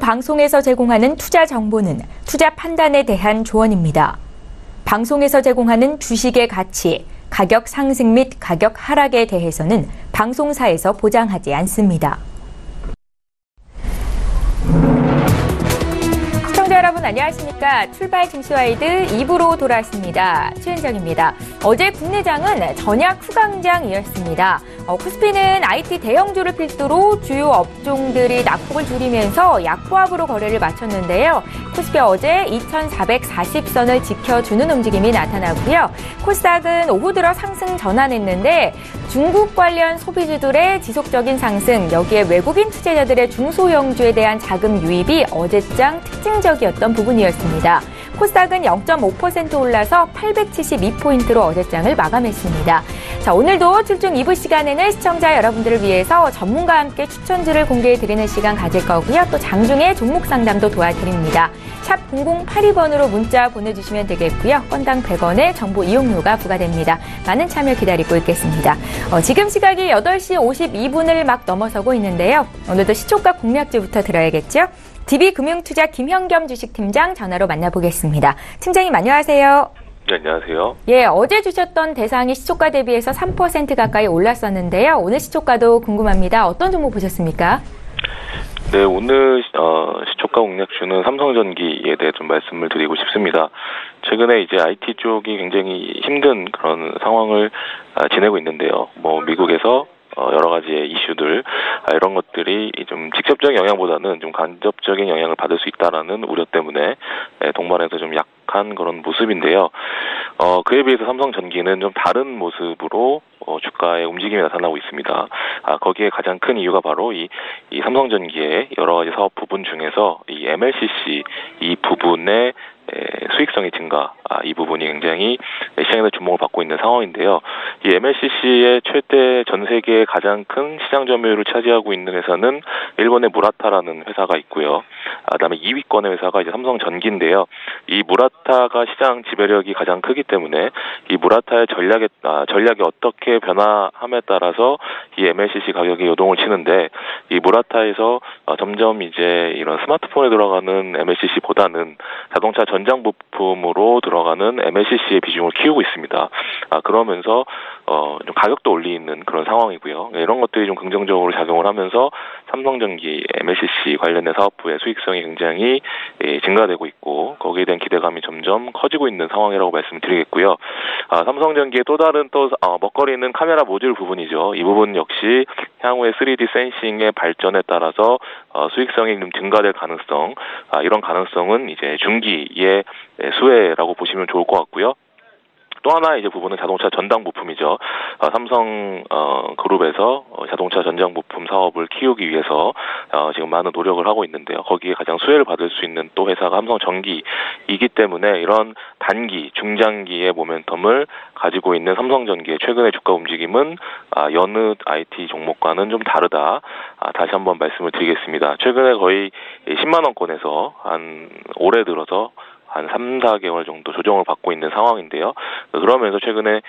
방송에서 제공하는 투자 정보는 투자 판단에 대한 조언입니다. 방송에서 제공하는 주식의 가치, 가격 상승 및 가격 하락에 대해서는 방송사에서 보장하지 않습니다. 시청자 여러분 안녕하십니까. 출발 증시와이드 2부로 돌아왔습니다. 최은정입니다. 어제 국내장은 전약 후강장이었습니다. 코스피는 IT 대형주를 필두로 주요 업종들이 낙폭을 줄이면서 약보합으로 거래를 마쳤는데요. 코스피 어제 2440선을 지켜주는 움직임이 나타나고요. 코스닥은 오후 들어 상승 전환했는데 중국 관련 소비주들의 지속적인 상승, 여기에 외국인 투자자들의 중소형주에 대한 자금 유입이 어제장 특징적이었던 부분이었습니다. 코스닥은 0.5% 올라서 872포인트로 어제장을 마감했습니다. 자, 오늘도 출중 2부 시간에는 시청자 여러분들을 위해서 전문가와 함께 추천주를 공개해드리는 시간 가질 거고요. 또 장중에 종목 상담도 도와드립니다. 샵 0082번으로 문자 보내주시면 되겠고요. 건당 100원의 정보 이용료가 부과됩니다. 많은 참여 기다리고 있겠습니다. 지금 시각이 8시 52분을 막 넘어서고 있는데요. 오늘도 시초가 공략주부터 들어야겠죠? DB금융투자 김현겸 주식팀장 전화로 만나보겠습니다. 팀장님 안녕하세요. 네, 안녕하세요. 예, 어제 주셨던 대상이 시초가 대비해서 3% 가까이 올랐었는데요. 오늘 시초가도 궁금합니다. 어떤 종목 보셨습니까? 네, 오늘 시초가 공략주는 삼성전기에 대해 좀 말씀을 드리고 싶습니다. 최근에 이제 IT 쪽이 굉장히 힘든 그런 상황을 지내고 있는데요. 미국에서 여러 가지의 이슈들, 이런 것들이 좀 직접적인 영향보다는 좀 간접적인 영향을 받을 수 있다라는 우려 때문에 동반해서 좀 약한 그런 모습인데요. 그에 비해서 삼성전기는 좀 다른 모습으로 주가의 움직임이 나타나고 있습니다. 거기에 가장 큰 이유가 바로 이 삼성전기의 여러 가지 사업 부분 중에서 이 MLCC 이 부분의 수익성의 증가, 이 부분이 굉장히 시장에서 주목을 받고 있는 상황인데요. 이 MLCC의 최대 전 세계의 가장 큰 시장 점유율을 차지하고 있는 회사는 일본의 무라타라는 회사가 있고요. 그다음에 2위권의 회사가 이제 삼성전기인데요. 이 무라타가 시장 지배력이 가장 크기 때문에 이 무라타의 전략이 어떻게 변화함에 따라서 이 MLCC 가격이 요동을 치는데, 이 무라타에서 점점 이제 이런 스마트폰에 들어가는 MLCC보다는 자동차 전장 부품으로 들어가는 MLCC의 비중을 키우고 있습니다. 그러면서 좀 가격도 올리는 그런 상황이고요. 이런 것들이 좀 긍정적으로 작용을 하면서 삼성전기 MLCC 관련된 사업부의 수익성이 굉장히 증가되고 있고, 거기에 대한 기대감이 점점 커지고 있는 상황이라고 말씀드리겠고요. 삼성전기의 또 다른 먹거리는 카메라 모듈 부분이죠. 이 부분 역시 향후에 3D 센싱의 발전에 따라서 수익성이 좀 증가될 가능성, 이런 가능성은 이제 중기의 수혜라고 보시면 좋을 것 같고요. 또 하나 이제 부분은 자동차 전장 부품이죠. 삼성 그룹에서 자동차 전장 부품 사업을 키우기 위해서 지금 많은 노력을 하고 있는데요. 거기에 가장 수혜를 받을 수 있는 또 회사가 삼성전기이기 때문에 이런 단기, 중장기의 모멘텀을 가지고 있는 삼성전기의 최근의 주가 움직임은 여느 IT 종목과는 좀 다르다. 다시 한번 말씀을 드리겠습니다. 최근에 거의 10만 원권에서 올해 들어서 한 3, 4개월 정도 조정을 받고 있는 상황인데요. 그러면서 최근에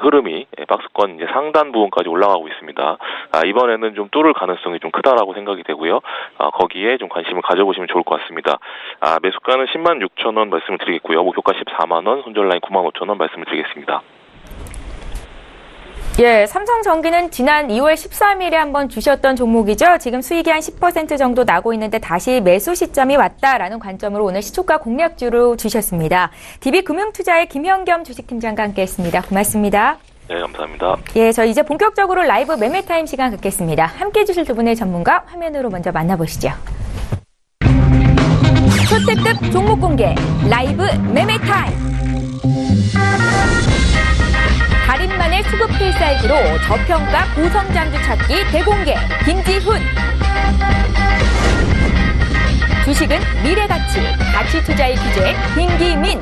흐름이 박스권 이제 상단 부분까지 올라가고 있습니다. 이번에는 좀 뚫을 가능성이 좀 크다라고 생각이 되고요. 거기에 좀 관심을 가져보시면 좋을 것 같습니다. 매수가는 10만 6천 원 말씀을 드리겠고요. 목표가 14만 원, 손절라인 9만 5천 원 말씀을 드리겠습니다. 예, 삼성전기는 지난 2월 13일에 한번 주셨던 종목이죠. 지금 수익이 한 10% 정도 나고 있는데 다시 매수 시점이 왔다라는 관점으로 오늘 시초가 공략주로 주셨습니다. DB금융투자의 김현겸 주식팀장과 함께했습니다. 고맙습니다. 네, 감사합니다. 예, 저 이제 본격적으로 라이브 매매타임 시간 갖겠습니다. 함께해 주실 두 분의 전문가 화면으로 먼저 만나보시죠. 초특급 종목 공개 라이브 매매타임. 달인만의 수급 필살기로 저평가 고성장주 찾기 대공개 김지훈. 주식은 미래가치, 가치투자의 기재 김기민.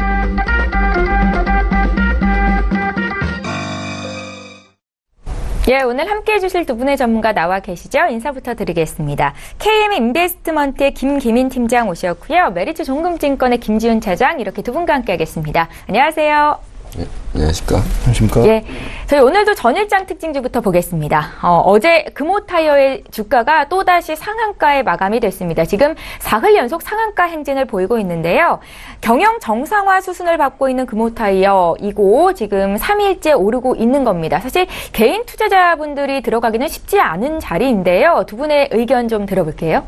예, 오늘 함께해 주실 두 분의 전문가 나와 계시죠? 인사부터 드리겠습니다. KM인베스트먼트의 김기민 팀장 오셨고요. 메리츠 종금증권의 김지훈 차장, 이렇게 두 분과 함께 하겠습니다. 안녕하세요. 네, 안녕하십니까. 예, 저희 오늘도 전일장 특징주부터 보겠습니다. 어제 금호타이어의 주가가 또다시 상한가에 마감이 됐습니다. 지금 4흘 연속 상한가 행진을 보이고 있는데요. 경영 정상화 수순을 밟고 있는 금호타이어이고 지금 3일째 오르고 있는 겁니다. 사실 개인 투자자분들이 들어가기는 쉽지 않은 자리인데요. 두 분의 의견 좀 들어볼게요.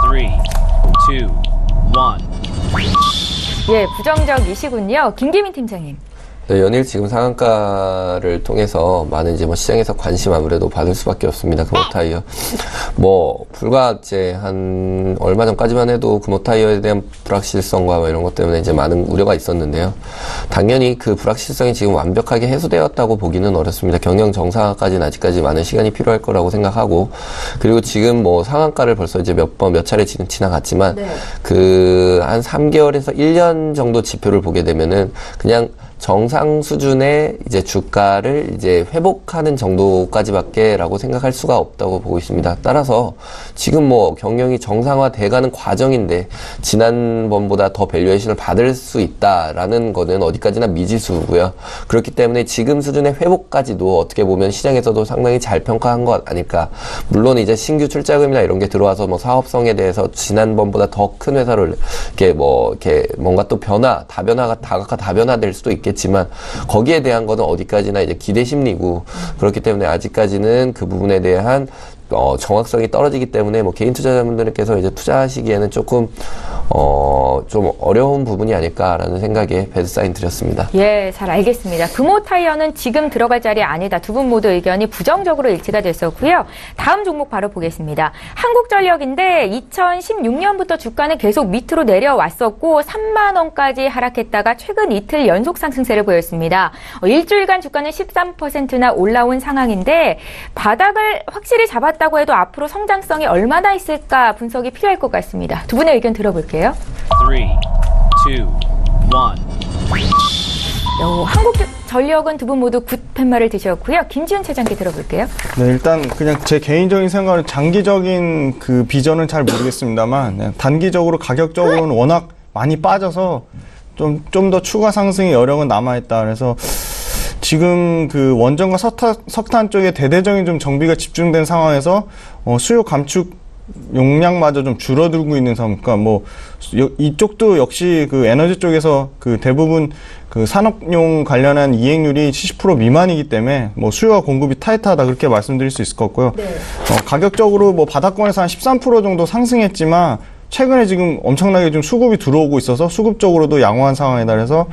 3, 2, 1. 예, 부정적이시군요. 김기민 팀장님. 네, 연일 지금 상한가를 통해서 많은 이제 뭐 시장에서 관심 아무래도 받을 수밖에 없습니다. 금호타이어. 불과 이제 한 얼마 전까지만 해도 금호타이어에 대한 불확실성과 뭐 이런 것 때문에 이제 많은 우려가 있었는데요. 당연히 그 불확실성이 지금 완벽하게 해소되었다고 보기는 어렵습니다. 경영 정상화까지는 아직까지 많은 시간이 필요할 거라고 생각하고, 그리고 지금 뭐 상한가를 벌써 이제 몇 차례 지나갔지만, 네. 그 한 3개월에서 1년 정도 지표를 보게 되면은 그냥 정상 수준의 이제 주가를 이제 회복하는 정도까지밖에라고 생각할 수가 없다고 보고 있습니다. 따라서 지금 뭐 경영이 정상화돼가는 과정인데 지난번보다 더 밸류에이션을 받을 수 있다라는 거는 어디까지나 미지수고요. 그렇기 때문에 지금 수준의 회복까지도 어떻게 보면 시장에서도 상당히 잘 평가한 것 아닐까. 물론 이제 신규 출자금이나 이런 게 들어와서 뭐 사업성에 대해서 지난번보다 더 큰 회사를 이렇게 뭔가 또 다각화 다변화될 수도 있겠지만 거기에 대한 거는 어디까지나 이제 기대 심리고, 그렇기 때문에 아직까지는 그 부분에 대한 정확성이 떨어지기 때문에 뭐 개인 투자자분들께서 이제 투자하시기에는 조금 좀 어려운 부분이 아닐까라는 생각에 배드 사인 드렸습니다. 예, 잘 알겠습니다. 금호타이어는 지금 들어갈 자리 아니다. 두 분 모두 의견이 부정적으로 일치가 됐었고요. 다음 종목 바로 보겠습니다. 한국전력인데 2016년부터 주가는 계속 밑으로 내려왔었고 3만 원까지 하락했다가 최근 이틀 연속 상승세를 보였습니다. 일주일간 주가는 13%나 올라온 상황인데 바닥을 확실히 잡았다고 해도 앞으로 성장성이 얼마나 있을까 분석이 필요할 것 같습니다. 두 분의 의견 들어볼게요. 3, 2, 1. 한국전력은 두 분 모두 굿팻말을 드셨고요. 김지훈 차장께 들어볼게요. 네, 일단 그냥 제 개인적인 생각은 장기적인 그 비전은 잘 모르겠습니다만 단기적으로 가격적으로는 워낙 많이 빠져서 좀 더 추가 상승의 여력은 남아있다. 그래서 지금 그 원전과 석탄 쪽에 대대적인 좀 정비가 집중된 상황에서 수요 감축 용량마저 좀 줄어들고 있는 상황. 그러니까 뭐 이쪽도 역시 그 에너지 쪽에서 그 대부분 그 산업용 관련한 이익률이 70% 미만이기 때문에 뭐 수요와 공급이 타이트하다 그렇게 말씀드릴 수 있을 것 같고요. 네. 가격적으로 뭐 바닥권에서 한 13% 정도 상승했지만 최근에 지금 엄청나게 좀 수급이 들어오고 있어서 수급적으로도 양호한 상황이다. 그래서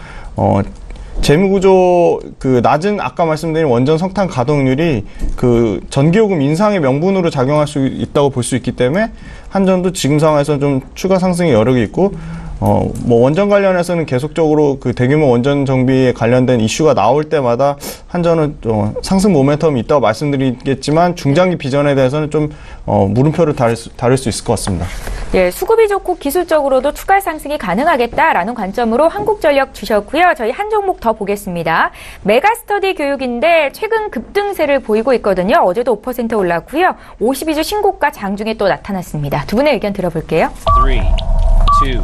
재무구조 그 낮은 아까 말씀드린 원전 석탄 가동률이 그 전기요금 인상의 명분으로 작용할 수 있다고 볼 수 있기 때문에 한전도 지금 상황에서 좀 추가 상승의 여력이 있고, 뭐 원전 관련해서는 계속적으로 그 대규모 원전 정비에 관련된 이슈가 나올 때마다 한전은 상승 모멘텀이 있다고 말씀드리겠지만 중장기 비전에 대해서는 좀 물음표를 달을 수 있을 것 같습니다. 예, 수급이 좋고 기술적으로도 추가 상승이 가능하겠다라는 관점으로 한국전력 주셨고요. 저희 한 종목 더 보겠습니다. 메가스터디 교육인데 최근 급등세를 보이고 있거든요. 어제도 5% 올랐고요. 52주 신고가 장중에 또 나타났습니다. 두 분의 의견 들어볼게요. 3, 2, 1.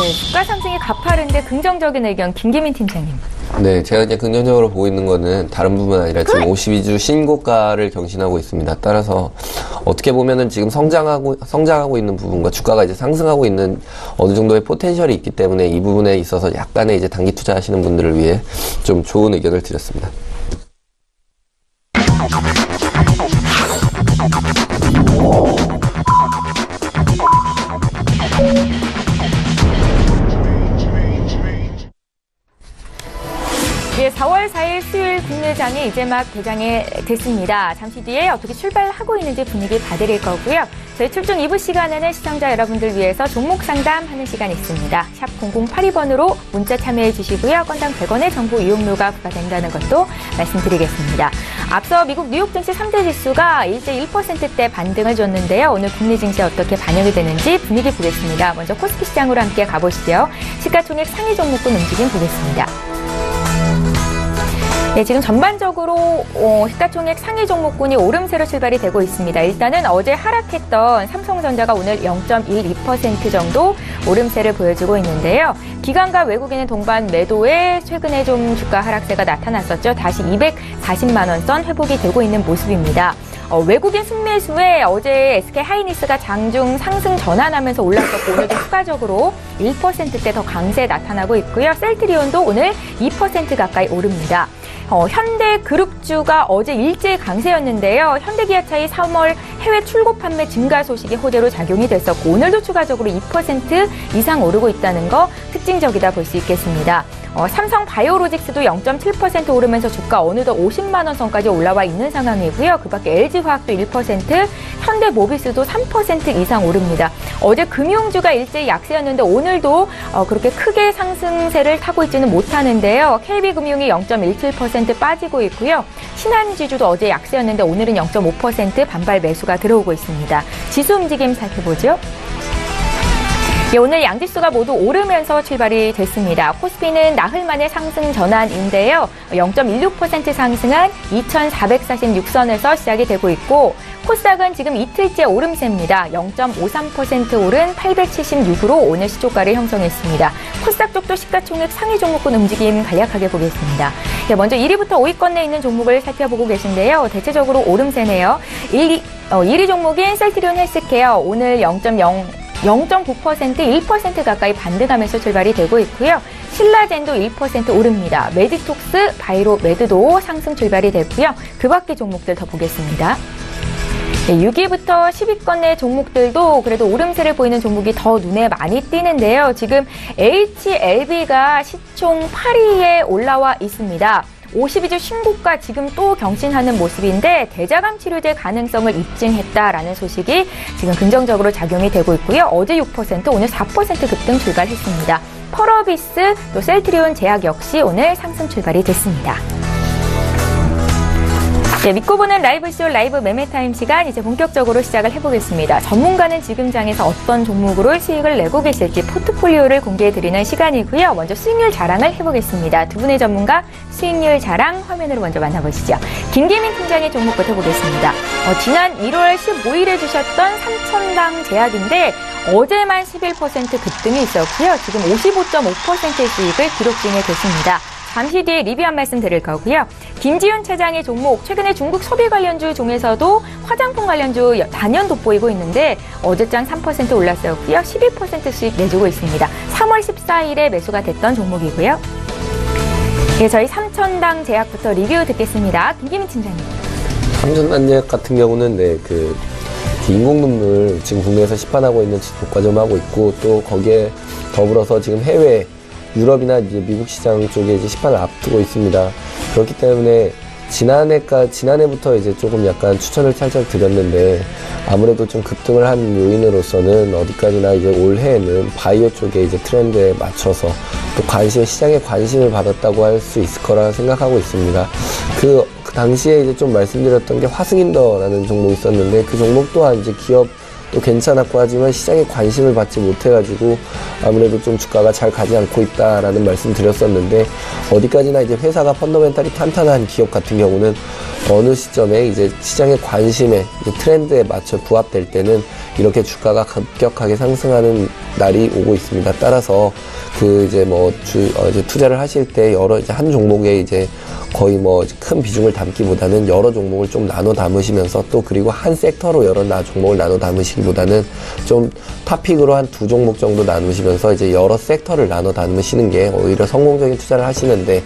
예, 주가 상승이 가파른데 긍정적인 의견 김기민 팀장님. 네, 제가 이제 긍정적으로 보고 있는 거는 다른 부분 아니라 지금 52주 신고가를 경신하고 있습니다. 따라서 어떻게 보면은 지금 성장하고 있는 부분과 주가가 이제 상승하고 있는 어느 정도의 포텐셜이 있기 때문에 이 부분에 있어서 약간의 이제 단기 투자하시는 분들을 위해 좀 좋은 의견을 드렸습니다. 예, 4월 4일 수요일 국내장이 이제 막 개장이 됐습니다. 잠시 뒤에 어떻게 출발하고 있는지 분위기 봐드릴 거고요. 저희 출중 2부 시간에는 시청자 여러분들 위해서 종목 상담하는 시간 있습니다. 샵 0082번으로 문자 참여해 주시고요. 건당 100원의 정보 이용료가 부과된다는 것도 말씀드리겠습니다. 앞서 미국 뉴욕 증시 3대 지수가 일제 1%대 반등을 줬는데요. 오늘 국내 증시 어떻게 반영이 되는지 분위기 보겠습니다. 먼저 코스피 시장으로 함께 가보시죠. 시가총액 상위 종목군 움직임 보겠습니다. 네, 지금 전반적으로 시가총액 상위 종목군이 오름세로 출발이 되고 있습니다. 일단은 어제 하락했던 삼성전자가 오늘 0.12% 정도 오름세를 보여주고 있는데요. 기관과 외국인의 동반 매도에 최근에 좀 주가 하락세가 나타났었죠. 다시 240만 원 선 회복이 되고 있는 모습입니다. 외국인 순매수에 어제 SK하이닉스가 장중 상승 전환하면서 올랐었고 오늘도 추가적으로 1%대 더 강세 나타나고 있고요. 셀트리온도 오늘 2% 가까이 오릅니다. 현대그룹주가 어제 일제히 강세였는데요. 현대기아차의 3월 해외 출고 판매 증가 소식이 호재로 작용이 됐었고 오늘도 추가적으로 2% 이상 오르고 있다는 거 특징적이다 볼 수 있겠습니다. 삼성바이오로직스도 0.7% 오르면서 주가 어느덧 50만 원 선까지 올라와 있는 상황이고요. 그밖에 LG화학도 1%, 현대모비스도 3% 이상 오릅니다. 어제 금융주가 일제히 약세였는데 오늘도 그렇게 크게 상승세를 타고 있지는 못하는데요. KB금융이 0.17% 빠지고 있고요. 신한지주도 어제 약세였는데 오늘은 0.5% 반발 매수가 들어오고 있습니다. 지수 움직임 살펴보죠. 예, 오늘 양지수가 모두 오르면서 출발이 됐습니다. 코스피는 나흘 만에 상승 전환인데요. 0.16% 상승한 2,446선에서 시작이 되고 있고 코스닥은 지금 이틀째 오름세입니다. 0.53% 오른 876으로 오늘 시초가를 형성했습니다. 코스닥 쪽도 시가총액 상위 종목군 움직임 간략하게 보겠습니다. 네, 먼저 1위부터 5위권 내에 있는 종목을 살펴보고 계신데요. 대체적으로 오름세네요. 1위 종목인 셀트리온 헬스케어 오늘 0.9%, 1% 가까이 반등하면서 출발이 되고 있고요. 신라젠도 1% 오릅니다. 메디톡스, 바이로메드도 상승 출발이 됐고요. 그 밖의 종목들 더 보겠습니다. 네, 6위부터 10위권 내 종목들도 그래도 오름세를 보이는 종목이 더 눈에 많이 띄는데요. 지금 HLB가 시총 8위에 올라와 있습니다. 52주 신고가 지금 또 경신하는 모습인데 대자감 치료제 가능성을 입증했다라는 소식이 지금 긍정적으로 작용이 되고 있고요. 어제 6%, 오늘 4% 급등 출발했습니다. 펄어비스, 또 셀트리온 제약 역시 오늘 상승 출발이 됐습니다. 네, 믿고 보는 라이브쇼 라이브 매매타임 시간 이제 본격적으로 시작을 해보겠습니다. 전문가는 지금 장에서 어떤 종목으로 수익을 내고 계실지 포트폴리오를 공개해드리는 시간이고요. 먼저 수익률 자랑을 해보겠습니다. 두 분의 전문가 수익률 자랑 화면으로 먼저 만나보시죠. 김기민 팀장의 종목부터 보겠습니다. 지난 1월 15일에 주셨던 삼천당 제약인데 어제만 11% 급등이 있었고요. 지금 55.5%의 수익을 기록 중에 됐습니다. 잠시 뒤에 리뷰 한 말씀 드릴 거고요. 김지훈 차장의 종목, 최근에 중국 소비 관련주 중에서도 화장품 관련주 단연 돋보이고 있는데 어제장 3% 올랐었고요. 12% 수익 내주고 있습니다. 3월 14일에 매수가 됐던 종목이고요. 네, 저희 삼천당 제약부터 리뷰 듣겠습니다. 김기민 팀장님. 삼천당 제약 같은 경우는 인공눈물 지금 국내에서 시판하고 있는 독과점하고 있고 또 거기에 더불어서 지금 해외 유럽이나 이제 미국 시장 쪽에 이제 시판을 앞두고 있습니다. 그렇기 때문에 지난해부터 이제 조금 약간 추천을 살짝 드렸는데 아무래도 좀 급등을 한 요인으로서는 어디까지나 이제 올해에는 바이오 쪽에 이제 트렌드에 맞춰서 또 시장에 관심을 받았다고 할 수 있을 거라 생각하고 있습니다. 그 당시에 이제 좀 말씀드렸던 게 화승인더라는 종목이 있었는데 그 종목 또한 이제 기업도 괜찮았고 하지만 시장에 관심을 받지 못해가지고 아무래도 좀 주가가 잘 가지 않고 있다라는 말씀 드렸었는데 어디까지나 이제 회사가 펀더멘탈이 탄탄한 기업 같은 경우는 어느 시점에 이제 시장의 관심에 이제 트렌드에 맞춰 부합될 때는 이렇게 주가가 급격하게 상승하는 날이 오고 있습니다. 따라서 이제 이제 투자를 하실 때 이제 한 종목에 이제 거의 큰 비중을 담기보다는 여러 종목을 좀 나눠 담으시면서 또 그리고 한 섹터로 여러 종목을 나눠 담으시기보다는 좀 탑픽으로 한 2종목 정도 나누시면서 이제 여러 섹터를 나눠 담으시는 게 오히려 성공적인 투자를 하시는데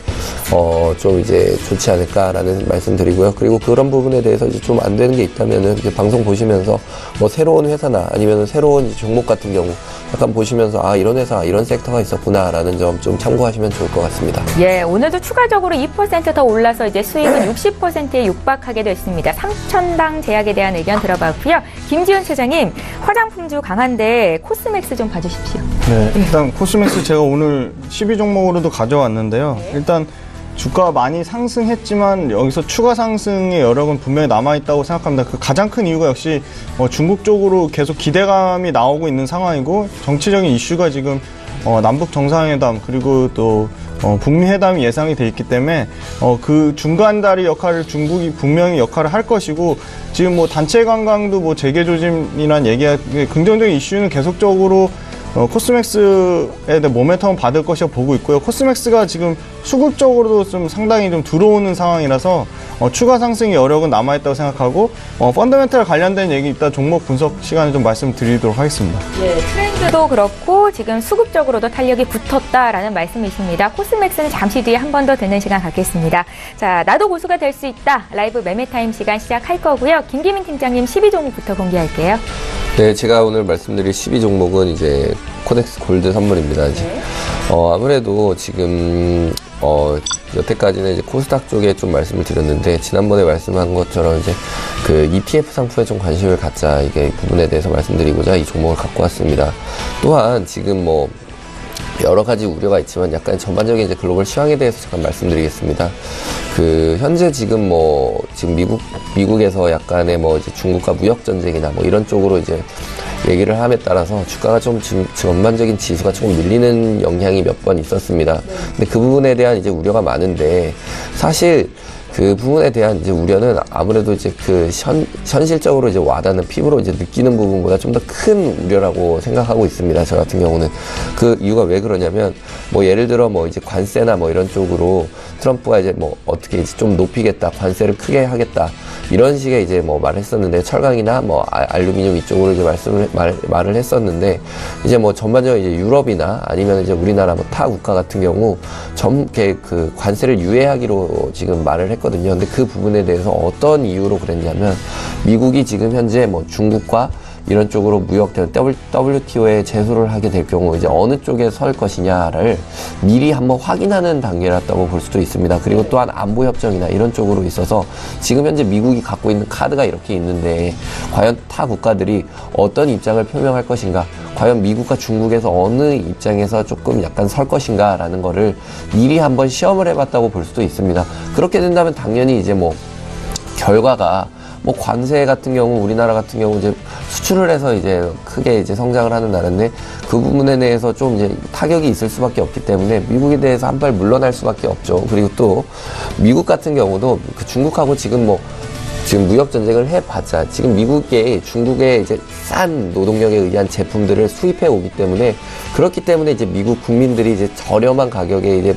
좀 이제 좋지 않을까라는 말씀 드리고요. 그리고 그런 부분에 대해서 이제 좀 안 되는 게 있다면은 이제 방송 보시면서 새로운 회사나 아니면 새로운 종목 같은 경우 약간 보시면서 이런 회사, 이런 섹터가 있었구나라는 점 좀 참고하시면 좋을 것 같습니다. 예, 오늘도 추가적으로 2% 더 올라서 이제 수익은 60%에 육박하게 됐습니다. 삼천당 제약에 대한 의견 들어봤고요. 김지훈 차장님, 화장품주 강한데 코스맥스 좀 봐주십시오. 네, 일단 코스맥스 제가 오늘 12종목으로도 가져왔는데요. 네. 일단 주가가 많이 상승했지만 여기서 추가 상승의 여력은 분명히 남아있다고 생각합니다. 그 가장 큰 이유가 역시 중국 쪽으로 계속 기대감이 나오고 있는 상황이고 정치적인 이슈가 지금 남북 정상회담 그리고 또 북미 회담이 예상이 돼 있기 때문에 그 중간 다리 역할을 중국이 분명히 역할을 할 것이고 지금 뭐 단체 관광도 뭐 재개 조짐이란 얘기가 긍정적인 이슈는 계속적으로 코스맥스에 대한 모멘텀을 받을 것이라고 보고 있고요. 코스맥스가 지금 수급적으로도 좀 상당히 좀 들어오는 상황이라서 추가 상승의 여력은 남아있다고 생각하고 펀더멘탈 관련된 얘기 이따 종목 분석 시간에 좀 말씀드리도록 하겠습니다. 예, 트렌드도 그렇고 지금 수급적으로도 탄력이 붙었다라는 말씀이십니다. 코스맥스는 잠시 뒤에 한 번 더 듣는 시간 갖겠습니다. 자, 나도 고수가 될 수 있다. 라이브 매매타임 시간 시작할 거고요. 김기민 팀장님 12종목부터 공개할게요. 네, 제가 오늘 말씀드릴 12종목은 이제 코덱스 골드 선물입니다. 네. 아무래도 지금 여태까지는 이제 코스닥 쪽에 좀 말씀을 드렸는데 지난번에 말씀한 것처럼 이제 그 ETF 상품에 좀 관심을 갖자 이게 부분에 대해서 말씀드리고자 이 종목을 갖고 왔습니다. 또한 지금 뭐 여러 가지 우려가 있지만 약간 전반적인 이제 글로벌 시황에 대해서 잠깐 말씀드리겠습니다. 그 현재 지금 뭐 지금 미국에서 약간의 뭐 이제 중국과 무역 전쟁이나 뭐 이런 쪽으로 이제 얘기를 함에 따라서 주가가 좀 전반적인 지수가 조금 밀리는 영향이 몇 번 있었습니다. 근데 그 부분에 대한 이제 우려가 많은데 사실 그 부분에 대한 이제 우려는 아무래도 이제 그 현실적으로 이제 와닿는 피부로 이제 느끼는 부분보다 좀 더 큰 우려라고 생각하고 있습니다. 저 같은 경우는 그 이유가 왜 그러냐면 뭐 예를 들어 뭐 이제 관세나 뭐 이런 쪽으로 트럼프가 이제 뭐 어떻게 이제 좀 높이겠다, 관세를 크게 하겠다 이런 식의 이제 뭐 말을 했었는데 철강이나 뭐 알루미늄 이쪽으로 이제 말을 했었는데 이제 뭐 전반적으로 이제 유럽이나 아니면 이제 우리나라 뭐 타 국가 같은 경우 전개 그 관세를 유예하기로 지금 말을 했거든요. 근데 그 부분에 대해서 어떤 이유로 그랬냐면 미국이 지금 현재 뭐 중국과 이런 쪽으로 무역된 WTO에 제소를 하게 될 경우 이제 어느 쪽에 설 것이냐를 미리 한번 확인하는 단계였다고 볼 수도 있습니다. 그리고 또한 안보협정이나 이런 쪽으로 있어서 지금 현재 미국이 갖고 있는 카드가 이렇게 있는데 과연 타 국가들이 어떤 입장을 표명할 것인가, 과연 미국과 중국에서 어느 입장에서 조금 약간 설 것인가 라는 거를 미리 한번 시험을 해봤다고 볼 수도 있습니다. 그렇게 된다면 당연히 이제 뭐 결과가 뭐 관세 같은 경우 우리나라 같은 경우 이제 수출을 해서 이제 크게 이제 성장을 하는 나라인데 그 부분에 대해서 좀 이제 타격이 있을 수밖에 없기 때문에 미국에 대해서 한 발 물러날 수밖에 없죠. 그리고 또 미국 같은 경우도 그 중국하고 지금 무역 전쟁을 해봤자 지금 미국에 중국의 이제 싼 노동력에 의한 제품들을 수입해 오기 때문에 그렇기 때문에 이제 미국 국민들이 이제 저렴한 가격에 이제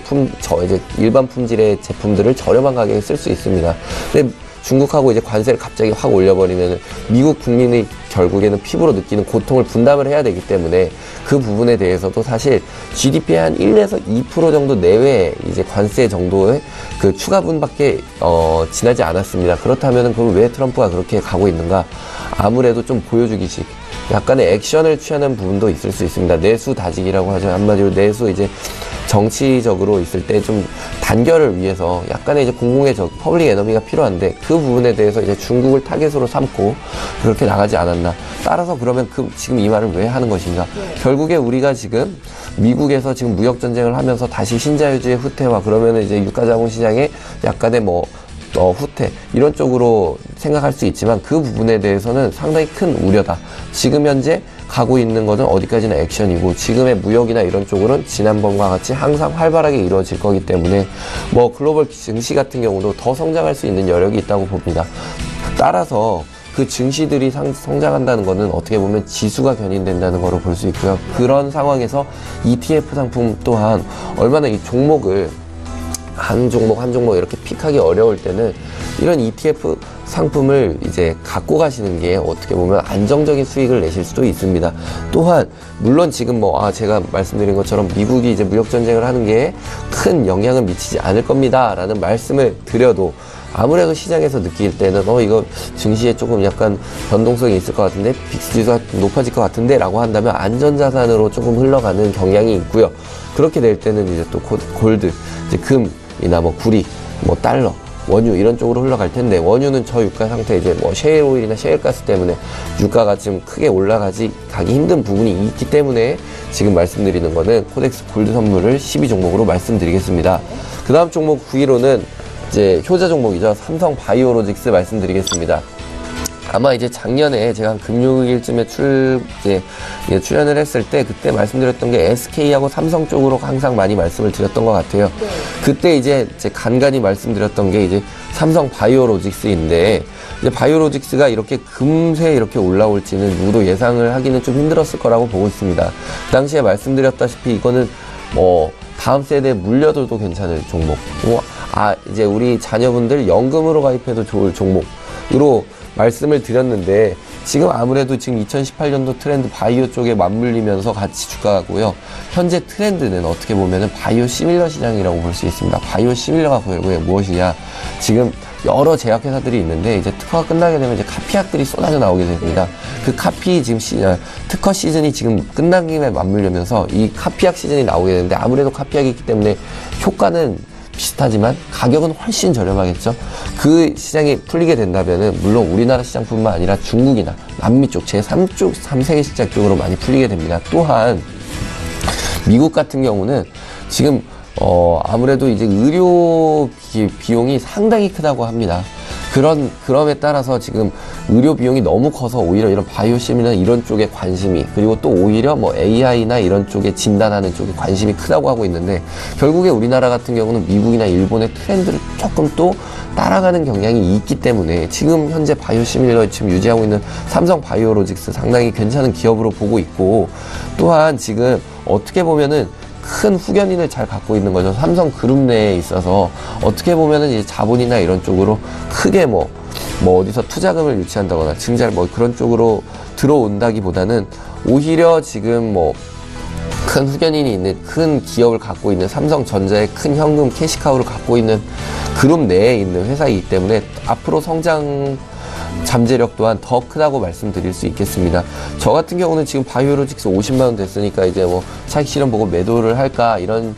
일반 품질의 제품들을 저렴한 가격에 쓸 수 있습니다. 근데 중국하고 이제 관세를 갑자기 확 올려버리면 미국 국민이 결국에는 피부로 느끼는 고통을 분담을 해야 되기 때문에 그 부분에 대해서도 사실 GDP의 한 1에서 2% 정도 내외 이제 관세 정도의 그 추가분밖에 지나지 않았습니다. 그렇다면은 그럼 왜 트럼프가 그렇게 가고 있는가? 아무래도 좀 보여주기식 약간의 액션을 취하는 부분도 있을 수 있습니다. 내수 다지기라고 하죠. 한마디로 내수 이제 정치적으로 있을 때 좀 단결을 위해서 약간의 이제 공공의 퍼블릭 에너미가 필요한데 그 부분에 대해서 이제 중국을 타겟으로 삼고 그렇게 나가지 않았나. 따라서 그러면 지금 이 말을 왜 하는 것인가. 결국에 우리가 지금 미국에서 지금 무역 전쟁을 하면서 다시 신자유주의 후퇴와 그러면은 이제 유가자본시장에 약간의 후퇴 이런 쪽으로 생각할 수 있지만 그 부분에 대해서는 상당히 큰 우려다. 지금 현재 가고 있는 것은 어디까지나 액션이고 지금의 무역이나 이런 쪽으로는 지난번과 같이 항상 활발하게 이루어질 거기 때문에 뭐 글로벌 증시 같은 경우도 더 성장할 수 있는 여력이 있다고 봅니다. 따라서 그 증시들이 성장한다는 것은 어떻게 보면 지수가 견인된다는 거로 볼 수 있고요. 그런 상황에서 ETF 상품 또한 얼마나 이 종목을 한 종목 이렇게 픽하기 어려울 때는 이런 ETF 상품을 이제 갖고 가시는 게 어떻게 보면 안정적인 수익을 내실 수도 있습니다. 또한 물론 지금 제가 말씀드린 것처럼 미국이 이제 무역 전쟁을 하는 게 큰 영향을 미치지 않을 겁니다 라는 말씀을 드려도 아무래도 시장에서 느낄 때는 이거 증시에 조금 약간 변동성이 있을 것 같은데 빅스 지수가 높아질 것 같은데 라고 한다면 안전자산으로 조금 흘러가는 경향이 있고요. 그렇게 될 때는 이제 또 골드, 이제 금이나 구리, 달러, 원유 이런 쪽으로 흘러갈 텐데 원유는 저유가 상태 이제 셰일 오일이나 셰일 가스 때문에 유가가 지금 크게 가기 힘든 부분이 있기 때문에 지금 말씀드리는 거는 코덱스 골드 선물을 12종목으로 말씀드리겠습니다. 그 다음 종목 9위로는 이제 효자 종목이죠. 삼성 바이오로직스 말씀드리겠습니다. 아마 이제 작년에 제가 한 금요일쯤에 출연을 했을 때 그때 말씀드렸던 게 SK하고 삼성 쪽으로 항상 많이 말씀을 드렸던 것 같아요. 네. 그때 이제 간간히 말씀드렸던 게 이제 삼성 바이오로직스인데 이제 바이오로직스가 이렇게 금세 이렇게 올라올지는 누구도 예상을 하기는 좀 힘들었을 거라고 보고 있습니다. 그 당시에 말씀드렸다시피 이거는 다음 세대에 물려줘도 괜찮을 종목. 이제 우리 자녀분들 연금으로 가입해도 좋을 종목으로 말씀을 드렸는데 지금 아무래도 지금 2018년도 트렌드 바이오 쪽에 맞물리면서 같이 주가고요. 현재 트렌드는 어떻게 보면은 바이오 시밀러 시장이라고 볼 수 있습니다. 바이오 시밀러가 결국에 무엇이냐? 지금 여러 제약회사들이 있는데 이제 특허가 끝나게 되면 이제 카피약들이 쏟아져 나오게 됩니다. 그 카피 지금 특허 시즌이 지금 끝난 김에 맞물려면서 이 카피약 시즌이 나오게 되는데 아무래도 카피약이 있기 때문에 효과는 비슷하지만 가격은 훨씬 저렴하겠죠. 그 시장이 풀리게 된다면은 물론 우리나라 시장뿐만 아니라 중국이나 남미 쪽 제3쪽 3세계 시장 쪽으로 많이 풀리게 됩니다. 또한 미국 같은 경우는 지금 아무래도 이제 의료 비용이 상당히 크다고 합니다. 그럼에 따라서 지금 의료 비용이 너무 커서 오히려 이런 바이오심이나 이런 쪽에 관심이, 그리고 또 오히려 뭐 AI나 이런 쪽에 진단하는 쪽에 관심이 크다고 하고 있는데, 결국에 우리나라 같은 경우는 미국이나 일본의 트렌드를 조금 또 따라가는 경향이 있기 때문에 지금 현재 바이오시밀러 지금 유지하고 있는 삼성 바이오로직스 상당히 괜찮은 기업으로 보고 있고, 또한 지금 어떻게 보면은 큰 후견인을 잘 갖고 있는 거죠. 삼성 그룹 내에 있어서 어떻게 보면은 이제 자본이나 이런 쪽으로 크게 뭐 어디서 투자금을 유치한다거나 증자를 뭐 그런 쪽으로 들어온다기보다는 오히려 지금 뭐 큰 후견인이 있는 큰 기업을 갖고 있는 삼성전자의 큰 현금 캐시카우를 갖고 있는 그룹 내에 있는 회사이기 때문에 앞으로 성장 잠재력 또한 더 크다고 말씀드릴 수 있겠습니다. 저 같은 경우는 지금 바이오로직스 50만원 됐으니까 이제 뭐 차익 실현 보고 매도를 할까 이런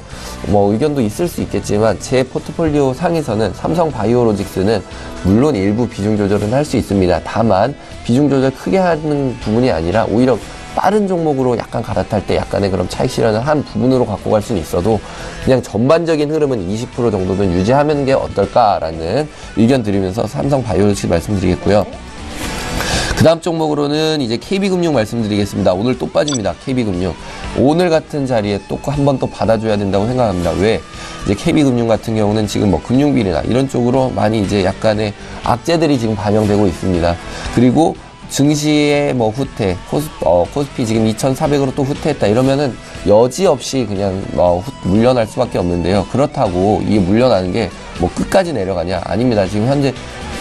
뭐 의견도 있을 수 있겠지만, 제 포트폴리오 상에서는 삼성 바이오로직스는 물론 일부 비중 조절은 할 수 있습니다. 다만 비중 조절 크게 하는 부분이 아니라 오히려 빠른 종목으로 약간 갈아탈 때 약간의 그런 차익 실현을 한 부분으로 갖고 갈 수는 있어도 그냥 전반적인 흐름은 20% 정도는 유지하는 게 어떨까라는 의견 드리면서 삼성 바이오로직스 말씀드리겠고요. 그 다음 종목으로는 이제 KB금융 말씀드리겠습니다. 오늘 또 빠집니다. KB금융. 오늘 같은 자리에 또 한 번 또 받아줘야 된다고 생각합니다. 왜? 이제 KB금융 같은 경우는 지금 뭐 금융비리나 이런 쪽으로 많이 이제 약간의 악재들이 지금 반영되고 있습니다. 그리고 증시의 뭐 후퇴, 코스피 지금 2,400으로 또 후퇴했다 이러면은 여지없이 그냥 물려날 수밖에 없는데요. 그렇다고 이게 물려나는 게 뭐 끝까지 내려가냐? 아닙니다. 지금 현재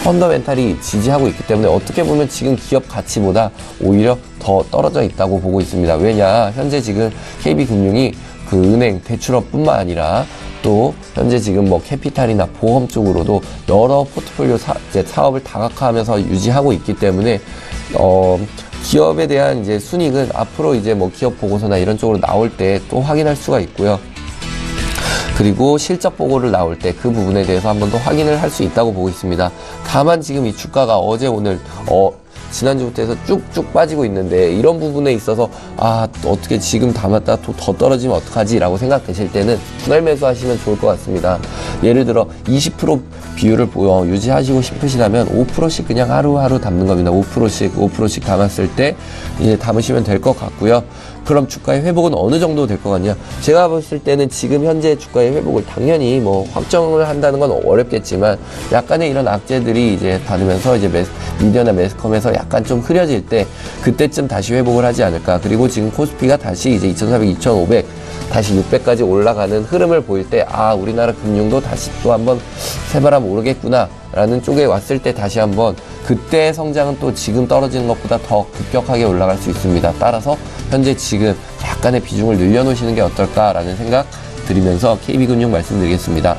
펀더멘탈이 지지하고 있기 때문에 어떻게 보면 지금 기업 가치보다 오히려 더 떨어져 있다고 보고 있습니다. 왜냐? 현재 지금 KB금융이 그 은행 대출업뿐만 아니라 또 현재 지금 뭐 캐피탈이나 보험 쪽으로도 여러 포트폴리오 사업을 다각화하면서 유지하고 있기 때문에 기업에 대한 이제 순이익은 앞으로 이제 뭐 기업 보고서나 이런 쪽으로 나올 때 또 확인할 수가 있고요. 그리고 실적 보고를 나올 때 그 부분에 대해서 한 번 더 확인을 할 수 있다고 보고 있습니다. 다만 지금 이 주가가 어제 오늘 지난주부터 해서 쭉쭉 빠지고 있는데, 이런 부분에 있어서 어떻게 지금 담았다 더 떨어지면 어떡하지? 라고 생각되실 때는 분할 매수하시면 좋을 것 같습니다. 예를 들어 20% 비율을 유지하시고 싶으시다면 5%씩 그냥 하루하루 담는 겁니다. 5%씩 담았을 때 이제 담으시면 될 것 같고요. 그럼 주가의 회복은 어느 정도 될 것 같냐? 제가 봤을 때는 지금 현재 주가의 회복을 당연히 뭐 확정을 한다는 건 어렵겠지만, 약간의 이런 악재들이 이제 받으면서 이제 미디어나 매스컴에서 약간 좀 흐려질 때 그때쯤 다시 회복을 하지 않을까. 그리고 지금 코스피가 다시 이제 2,400, 2,500 다시 600까지 올라가는 흐름을 보일 때 우리나라 금융도 다시 또 한번 새바람 오르겠구나 라는 쪽에 왔을 때 다시 한번 그때의 성장은 또 지금 떨어지는 것보다 더 급격하게 올라갈 수 있습니다. 따라서 현재 지금 약간의 비중을 늘려놓으시는 게 어떨까라는 생각 드리면서 KB금융 말씀드리겠습니다.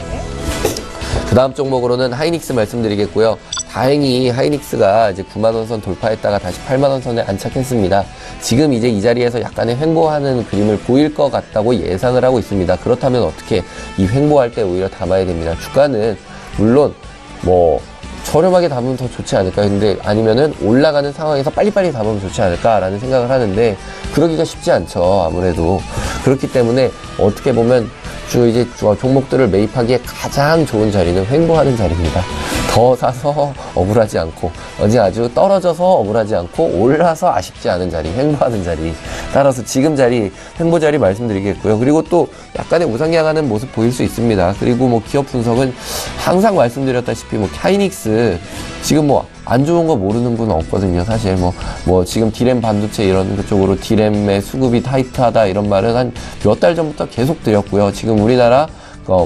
그 다음 종목으로는 하이닉스 말씀드리겠고요. 다행히 하이닉스가 이제 9만원 선 돌파했다가 다시 8만원 선에 안착했습니다. 지금 이제 이 자리에서 약간의 횡보하는 그림을 보일 것 같다고 예상을 하고 있습니다. 그렇다면 어떻게 이 횡보할 때 오히려 담아야 됩니다. 주가는 물론 뭐 저렴하게 담으면 더 좋지 않을까, 근데 아니면은 올라가는 상황에서 빨리빨리 담으면 좋지 않을까라는 생각을 하는데, 그러기가 쉽지 않죠. 아무래도 그렇기 때문에 어떻게 보면 이제 종목들을 매입하기에 가장 좋은 자리는 횡보하는 자리입니다. 더 사서 억울하지 않고 어제 아주 떨어져서 억울하지 않고 올라서 아쉽지 않은 자리, 횡보하는 자리. 따라서 지금 자리, 횡보 자리 말씀드리겠고요. 그리고 또 약간의 우상향하는 모습 보일 수 있습니다. 그리고 뭐 기업 분석은 항상 말씀드렸다시피 뭐 하이닉스 지금 뭐 안 좋은 거 모르는 분은 없거든요. 사실 뭐 지금 디램 반도체 이런 쪽으로 디램의 수급이 타이트하다 이런 말은 한 몇 달 전부터 계속 드렸고요. 지금 우리나라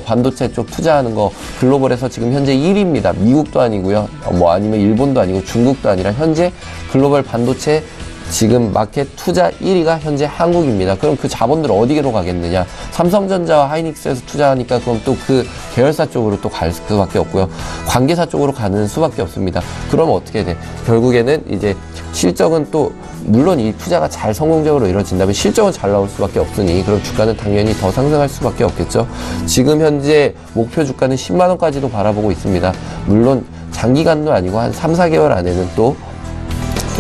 반도체 쪽 투자하는 거 글로벌에서 지금 현재 1위입니다. 미국도 아니고요. 뭐 아니면 일본도 아니고 중국도 아니라 현재 글로벌 반도체 지금 마켓 투자 1위가 현재 한국입니다. 그럼 그 자본들 어디로 가겠느냐? 삼성전자와 하이닉스에서 투자하니까 그럼 또 그 계열사 쪽으로 또 갈 수밖에 없고요. 관계사 쪽으로 가는 수밖에 없습니다. 그러면 어떻게 돼? 결국에는 이제 실적은 또 물론 이 투자가 잘 성공적으로 이루어진다면 실적은 잘 나올 수밖에 없으니 그럼 주가는 당연히 더 상승할 수밖에 없겠죠. 지금 현재 목표 주가는 10만 원까지도 바라보고 있습니다. 물론 장기간도 아니고 한 3, 4개월 안에는 또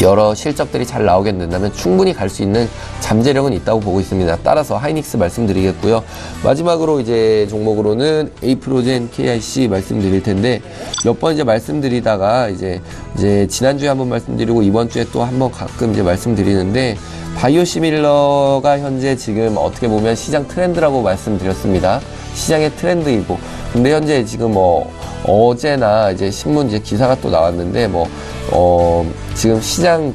여러 실적들이 잘 나오게 된다면 충분히 갈 수 있는 잠재력은 있다고 보고 있습니다. 따라서 하이닉스 말씀드리겠고요. 마지막으로 이제 종목으로는 에이프로젠 KIC 말씀드릴 텐데 몇 번 이제 말씀드리다가 이제 지난주에 한번 말씀드리고 이번 주에 또 한번 가끔 이제 말씀드리는데 바이오시밀러가 현재 지금 어떻게 보면 시장 트렌드라고 말씀드렸습니다. 시장의 트렌드이고 근데 현재 지금 뭐 어제나 이제 신문 이제 기사가 또 나왔는데 지금 시장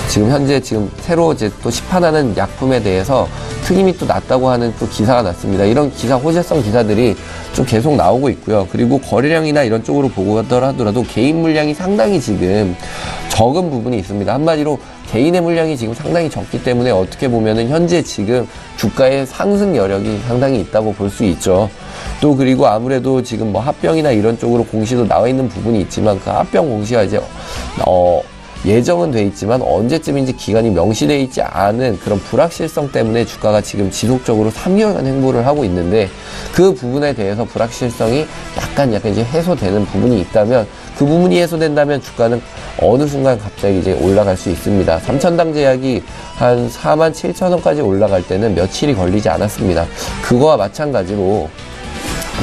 지금 현재 지금 새로 이제 또 시판하는 약품에 대해서 특임이 또 났다고 하는 또 기사가 났습니다. 이런 기사, 호재성 기사들이 좀 계속 나오고 있고요. 그리고 거래량이나 이런 쪽으로 보더라도 개인 물량이 상당히 지금 적은 부분이 있습니다. 한마디로 개인의 물량이 지금 상당히 적기 때문에 어떻게 보면은 현재 지금 주가의 상승 여력이 상당히 있다고 볼 수 있죠. 또 그리고 아무래도 지금 뭐 합병이나 이런 쪽으로 공시도 나와 있는 부분이 있지만 그 합병 공시가 이제 예정은 돼 있지만 언제쯤인지 기간이 명시되어 있지 않은 그런 불확실성 때문에 주가가 지금 지속적으로 3개월간 횡보를 하고 있는데 그 부분에 대해서 불확실성이 약간 이제 해소되는 부분이 있다면 그 부분이 해소된다면 주가는 어느 순간 갑자기 이제 올라갈 수 있습니다. 3천당 제약이 한 47,000원까지 올라갈 때는 며칠이 걸리지 않았습니다. 그거와 마찬가지로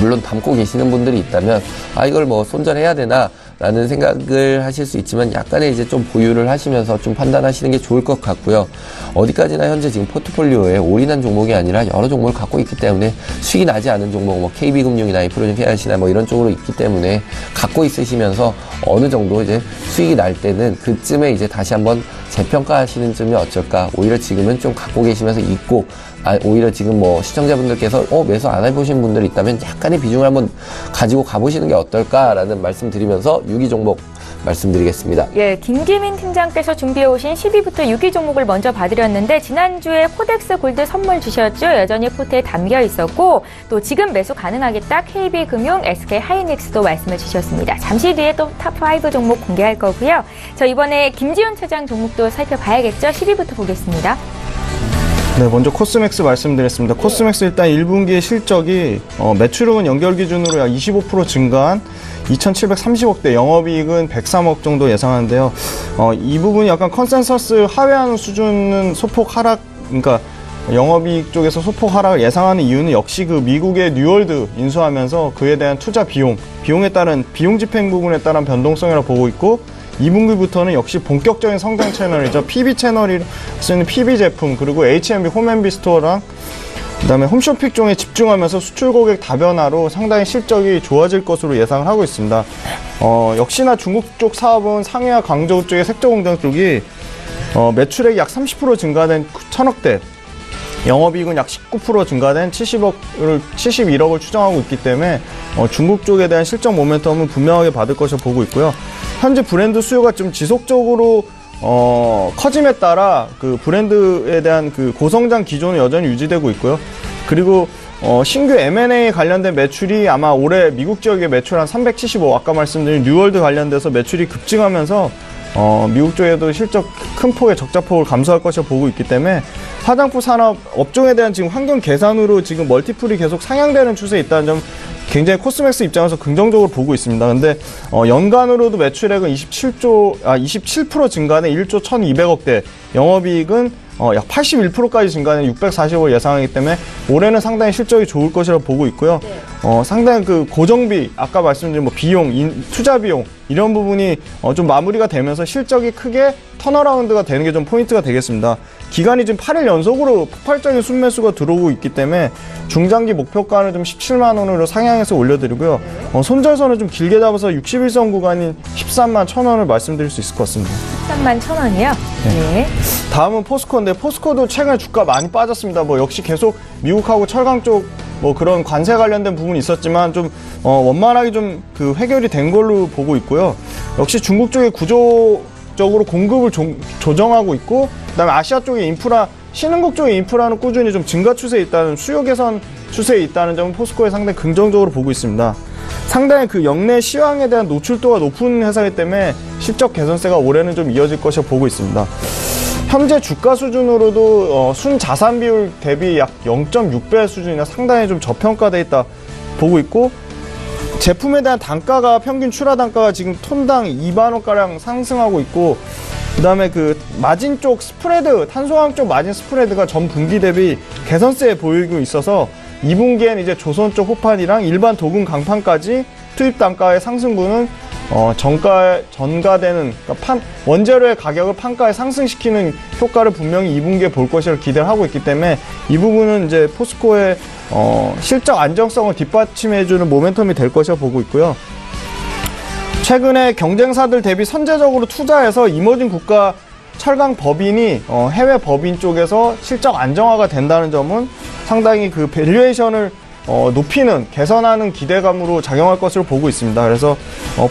물론 담고 계시는 분들이 있다면 이걸 뭐 손절해야 되나 라는 생각을 하실 수 있지만 약간의 이제 좀 보유를 하시면서 좀 판단하시는 게 좋을 것 같고요. 어디까지나 현재 지금 포트폴리오에 올인한 종목이 아니라 여러 종목을 갖고 있기 때문에 수익이 나지 않은 종목, 뭐 KB금융이나 에이프로젠 KIC나 뭐 이런 쪽으로 있기 때문에 갖고 있으시면서 어느 정도 이제 수익이 날 때는 그쯤에 이제 다시 한번 재평가하시는 쯤이 어쩔까. 오히려 지금은 좀 갖고 계시면서 있고 오히려 지금 뭐 시청자분들께서 매수 안 해보신 분들이 있다면 약간의 비중을 한번 가지고 가보시는 게 어떨까라는 말씀 드리면서 6위 종목 말씀드리겠습니다. 예, 김기민 팀장께서 준비해오신 10위부터 6위 종목을 먼저 봐드렸는데 지난주에 코덱스 골드 선물 주셨죠. 여전히 포트에 담겨 있었고 또 지금 매수 가능하겠다 KB금융, SK 하이닉스도 말씀을 주셨습니다. 잠시 뒤에 또 탑5 종목 공개할 거고요. 저 이번에 김지훈 차장 종목도 살펴봐야겠죠. 10위부터 보겠습니다. 네, 먼저 코스맥스 말씀드렸습니다. 코스맥스 일단 1분기의 실적이 매출액은 연결 기준으로 약 25% 증가한 2,730억대, 영업이익은 103억 정도 예상하는데요. 이 부분이 약간 컨센서스 하회하는 수준은 소폭 하락, 그러니까 영업이익 쪽에서 소폭 하락을 예상하는 이유는 역시 그 미국의 뉴월드 인수하면서 그에 대한 투자 비용에 따른 비용 집행 부분에 따른 변동성이라고 보고 있고 2분기부터는 역시 본격적인 성장 채널이죠. PB 채널이 쓰는 PB 제품 그리고 H&B 홈앤비 스토어랑 그다음에 홈쇼핑 쪽에 집중하면서 수출 고객 다변화로 상당히 실적이 좋아질 것으로 예상을 하고 있습니다. 역시나 중국 쪽 사업은 상해와 광저우 쪽의 색조공장 쪽이 매출액이 약 30% 증가된 1,000억대, 영업이익은 약 19% 증가된 71억을 추정하고 있기 때문에 중국 쪽에 대한 실적 모멘텀은 분명하게 받을 것으로 보고 있고요. 현재 브랜드 수요가 좀 지속적으로 커짐에 따라 그 브랜드에 대한 그 고성장 기조는 여전히 유지되고 있고요. 그리고 신규 M&A 관련된 매출이 아마 올해 미국 지역의 매출 한 375, 아까 말씀드린 뉴월드 관련돼서 매출이 급증하면서 미국 쪽에도 실적 큰 폭의 적자폭을 감소할 것이라 보고 있기 때문에 화장품 산업 업종에 대한 지금 환경 개선으로 지금 멀티플이 계속 상향되는 추세에 있다는 점 굉장히 코스맥스 입장에서 긍정적으로 보고 있습니다. 근데 연간으로도 매출액은 27% 증가된 1조 1,200억대, 영업이익은 약 81%까지 증가하는 640을 예상하기 때문에 올해는 상당히 실적이 좋을 것이라고 보고 있고요. 상당히 그 고정비, 아까 말씀드린 뭐 비용, 투자 비용 이런 부분이 좀 마무리가 되면서 실적이 크게 턴어라운드가 되는 게 좀 포인트가 되겠습니다. 기간이 지금 8일 연속으로 폭발적인 순매수가 들어오고 있기 때문에 중장기 목표가는 좀 17만 원으로 상향해서 올려드리고요. 손절선을 좀 길게 잡아서 61선 구간인 13만 1,000원을 말씀드릴 수 있을 것 같습니다. 13만 1,000원이요? 네. 다음은 포스코인데 포스코도 최근에 주가 많이 빠졌습니다. 뭐 역시 계속 미국하고 철강 쪽 뭐 그런 관세 관련된 부분이 있었지만 좀 원만하게 좀 그 해결이 된 걸로 보고 있고요. 역시 중국 쪽의 구조적으로 공급을 조정하고 있고, 그다음에 아시아 쪽의 인프라, 신흥국 쪽의 인프라는 꾸준히 좀 증가 추세에 있다는, 수요 개선 추세에 있다는 점은 포스코에 상당히 긍정적으로 보고 있습니다. 상당히 그 역내 시황에 대한 노출도가 높은 회사이기 때문에 실적 개선세가 올해는 좀 이어질 것이라 보고 있습니다. 현재 주가 수준으로도 순자산 비율 대비 약 0.6배 수준이나 상당히 좀 저평가되어 있다 보고 있고, 제품에 대한 단가가, 평균 출하 단가가 지금 톤당 2만원가량 상승하고 있고, 그 다음에 그 마진 쪽 스프레드, 탄소화학 쪽 마진 스프레드가 전 분기 대비 개선세 보이고 있어서 2분기엔 이제 조선 쪽 호판이랑 일반 도금 강판까지 투입 단가의 상승분은 전가되는, 그러니까 원재료의 가격을 판가에 상승시키는 효과를 분명히 2분기에 볼 것이라 기대를 하고 있기 때문에 이 부분은 이제 포스코의 실적 안정성을 뒷받침해주는 모멘텀이 될 것이라 보고 있고요. 최근에 경쟁사들 대비 선제적으로 투자해서 이머징 국가 철강 법인이 해외 법인 쪽에서 실적 안정화가 된다는 점은 상당히 그 밸류에이션을 높이는, 개선하는 기대감으로 작용할 것으로 보고 있습니다. 그래서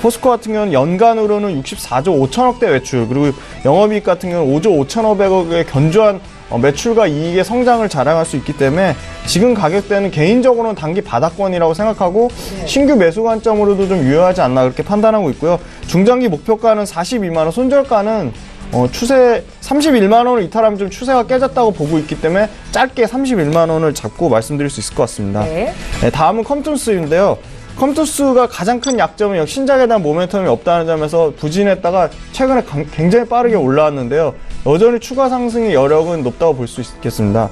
포스코 같은 경우는 연간으로는 64조 5천억대 매출, 그리고 영업이익 같은 경우는 5조 5,500억의 견조한 매출과 이익의 성장을 자랑할 수 있기 때문에 지금 가격대는 개인적으로는 단기 바닥권이라고 생각하고 신규 매수 관점으로도 좀 유효하지 않나 그렇게 판단하고 있고요. 중장기 목표가는 42만 원, 손절가는 추세 31만 원을 이탈하면 좀 추세가 깨졌다고 보고 있기 때문에 짧게 31만 원을 잡고 말씀드릴 수 있을 것 같습니다. 네, 다음은 컴투스인데요. 컴투스가 가장 큰 약점은 신작에 대한 모멘텀이 없다는 점에서 부진했다가 최근에 굉장히 빠르게 올라왔는데요. 여전히 추가 상승의 여력은 높다고 볼 수 있겠습니다.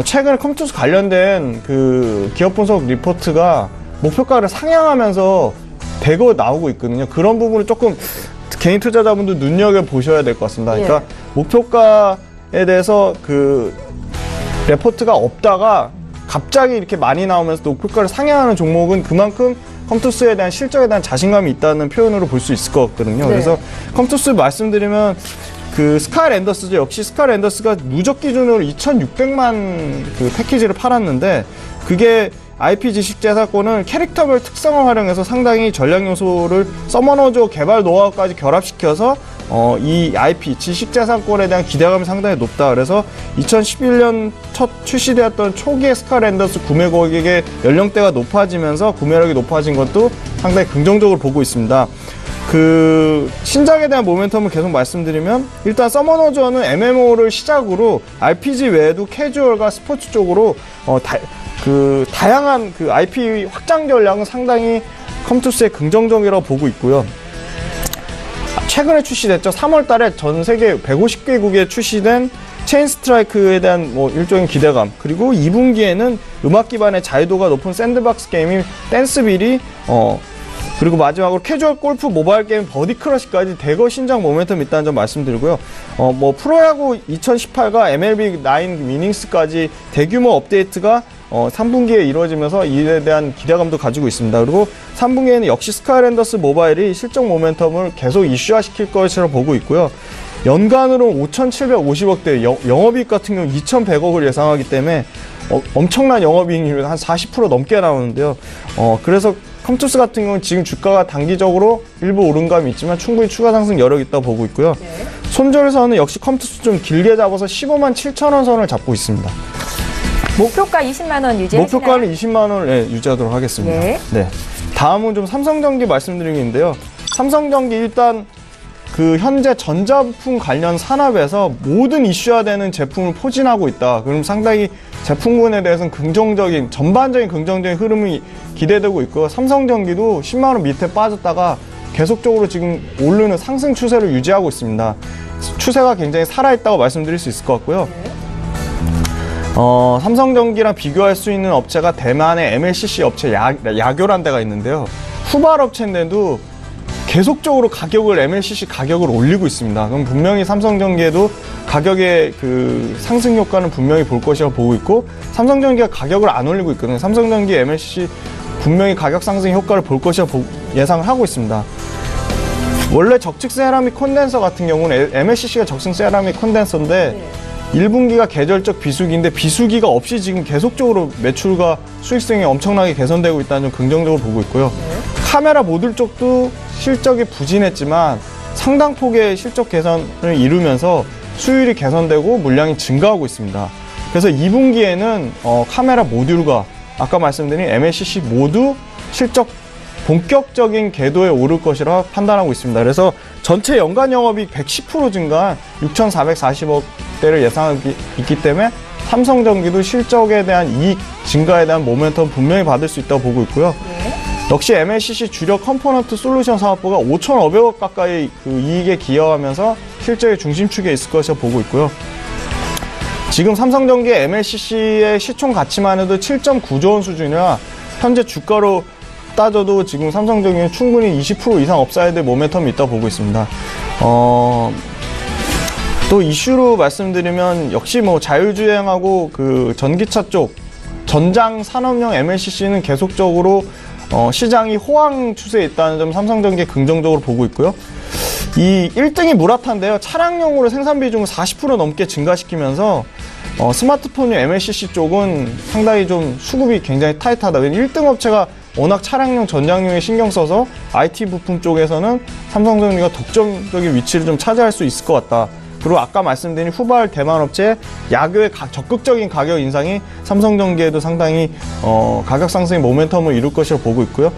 최근에 컴투스 관련된 그 기업 분석 리포트가 목표가를 상향하면서 대거 나오고 있거든요. 그런 부분을 조금 개인 투자자분들 눈여겨보셔야 될 것 같습니다. 그러니까 목표가에 대해서 그 레포트가 없다가 갑자기 이렇게 많이 나오면서 목표가를 상향하는 종목은 그만큼 컴투스에 대한 실적에 대한 자신감이 있다는 표현으로 볼 수 있을 것 같거든요. 그래서 컴투스 말씀드리면 그 스카이랜더스죠. 역시 스카이랜더스가 누적 기준으로 2,600만 그 패키지를 팔았는데, 그게 IP 지식재산권을 캐릭터별 특성을 활용해서 상당히 전략 요소를 서머너조 개발 노하우까지 결합시켜서 이 IP 지식재산권에 대한 기대감이 상당히 높다. 그래서 2011년 첫 출시되었던 초기의 스카이랜더스 구매 고객의 연령대가 높아지면서 구매력이 높아진 것도 상당히 긍정적으로 보고 있습니다. 그 신작에 대한 모멘텀을 계속 말씀드리면, 일단 서머너저는 MMO를 시작으로 RPG 외에도 캐주얼과 스포츠 쪽으로 다양한 그 IP 확장 전략은 상당히 컴투스의 긍정적이라고 보고 있고요. 최근에 출시됐죠. 3월 달에 전 세계 150개국에 출시된 체인 스트라이크에 대한 뭐 일종의 기대감, 그리고 2분기에는 음악 기반의 자유도가 높은 샌드박스 게임인 댄스빌이 그리고 마지막으로 캐주얼 골프 모바일 게임 버디 크러쉬까지 대거 신작 모멘텀이 있다는 점 말씀드리고요. 뭐 프로야구 2018과 MLB 9 위닝스까지 대규모 업데이트가 3분기에 이루어지면서 이에 대한 기대감도 가지고 있습니다. 그리고 3분기에는 역시 스카이랜더스 모바일이 실적 모멘텀을 계속 이슈화시킬 것이라고 보고 있고요. 연간으로 5,750억대, 영업이익 같은 경우 2,100억을 예상하기 때문에 엄청난 영업이익률이 한 40% 넘게 나오는데요. 그래서 컴투스 같은 경우는 지금 주가가 단기적으로 일부 오른 감이 있지만 충분히 추가 상승 여력이 있다고 보고 있고요. 손절선은 역시 컴투스 좀 길게 잡아서 15만 7천 원 선을 잡고 있습니다. 목표가 20만 원 유지하시나요? 목표가는 20만 원을 유지하도록 하겠습니다. 네. 다음은 좀 삼성전기 말씀드리겠는데요. 삼성전기 일단 그 현재 전자부품 관련 산업에서 모든 이슈화되는 제품을 포진하고 있다. 그럼 상당히 제품군에 대해서는 전반적인 긍정적인 흐름이 기대되고 있고요. 삼성전기도 10만 원 밑에 빠졌다가 계속적으로 지금 오르는 상승 추세를 유지하고 있습니다. 추세가 굉장히 살아있다고 말씀드릴 수 있을 것 같고요. 삼성전기랑 비교할 수 있는 업체가 대만의 MLCC 업체 야교란 데가 있는데요. 후발 업체인데도 계속적으로 MLCC 가격을 올리고 있습니다. 그럼 분명히 삼성전기에도 가격의 그 상승 효과는 분명히 볼 것이라고 보고 있고, 삼성전기가 가격을 안 올리고 있거든요. 삼성전기 MLCC 분명히 가격 상승 효과를 볼 것이라고 예상을 하고 있습니다. 원래 적측 세라믹 콘덴서 같은 경우는 MLCC가 적측 세라믹 콘덴서인데 1분기가 계절적 비수기인데 비수기가 없이 지금 계속적으로 매출과 수익성이 엄청나게 개선되고 있다는 점 긍정적으로 보고 있고요. 카메라 모듈 쪽도 실적이 부진했지만 상당 폭의 실적 개선을 이루면서 수율이 개선되고 물량이 증가하고 있습니다. 그래서 2분기에는 카메라 모듈과 아까 말씀드린 MLCC 모두 실적 본격적인 궤도에 오를 것이라 판단하고 있습니다. 그래서 전체 연간 영업이익 110% 증가한 6,440억대를 예상하고 있기 때문에 삼성전기도 실적에 대한 이익 증가에 대한 모멘텀 분명히 받을 수 있다고 보고 있고요. 역시 MLCC 주력 컴포넌트 솔루션 사업부가 5,500억 가까이 그 이익에 기여하면서 실적의 중심축에 있을 것이라 보고 있고요. 지금 삼성전기의 MLCC의 시총 가치만 해도 7.9조 원 수준이라 현재 주가로 따져도 지금 삼성전기는 충분히 20% 이상 업사이드 모멘텀이 있다고 보고 있습니다. 또 이슈로 말씀드리면 역시 뭐 자율주행하고 그 전기차 쪽 전장 산업용 MLCC는 계속적으로 시장이 호황 추세에 있다는 점 삼성전기 긍정적으로 보고 있고요. 이 1등이 무라타인데요. 차량용으로 생산 비중을 40% 넘게 증가시키면서 스마트폰용 MLCC 쪽은 상당히 좀 수급이 굉장히 타이트하다. 왜냐면 1등 업체가 워낙 차량용, 전장용에 신경 써서 IT 부품 쪽에서는 삼성전기가 독점적인 위치를 좀 차지할 수 있을 것 같다. 그리고 아까 말씀드린 후발 대만 업체 야교의 적극적인 가격 인상이 삼성전기에도 상당히 가격 상승의 모멘텀을 이룰 것이라고 보고 있고요.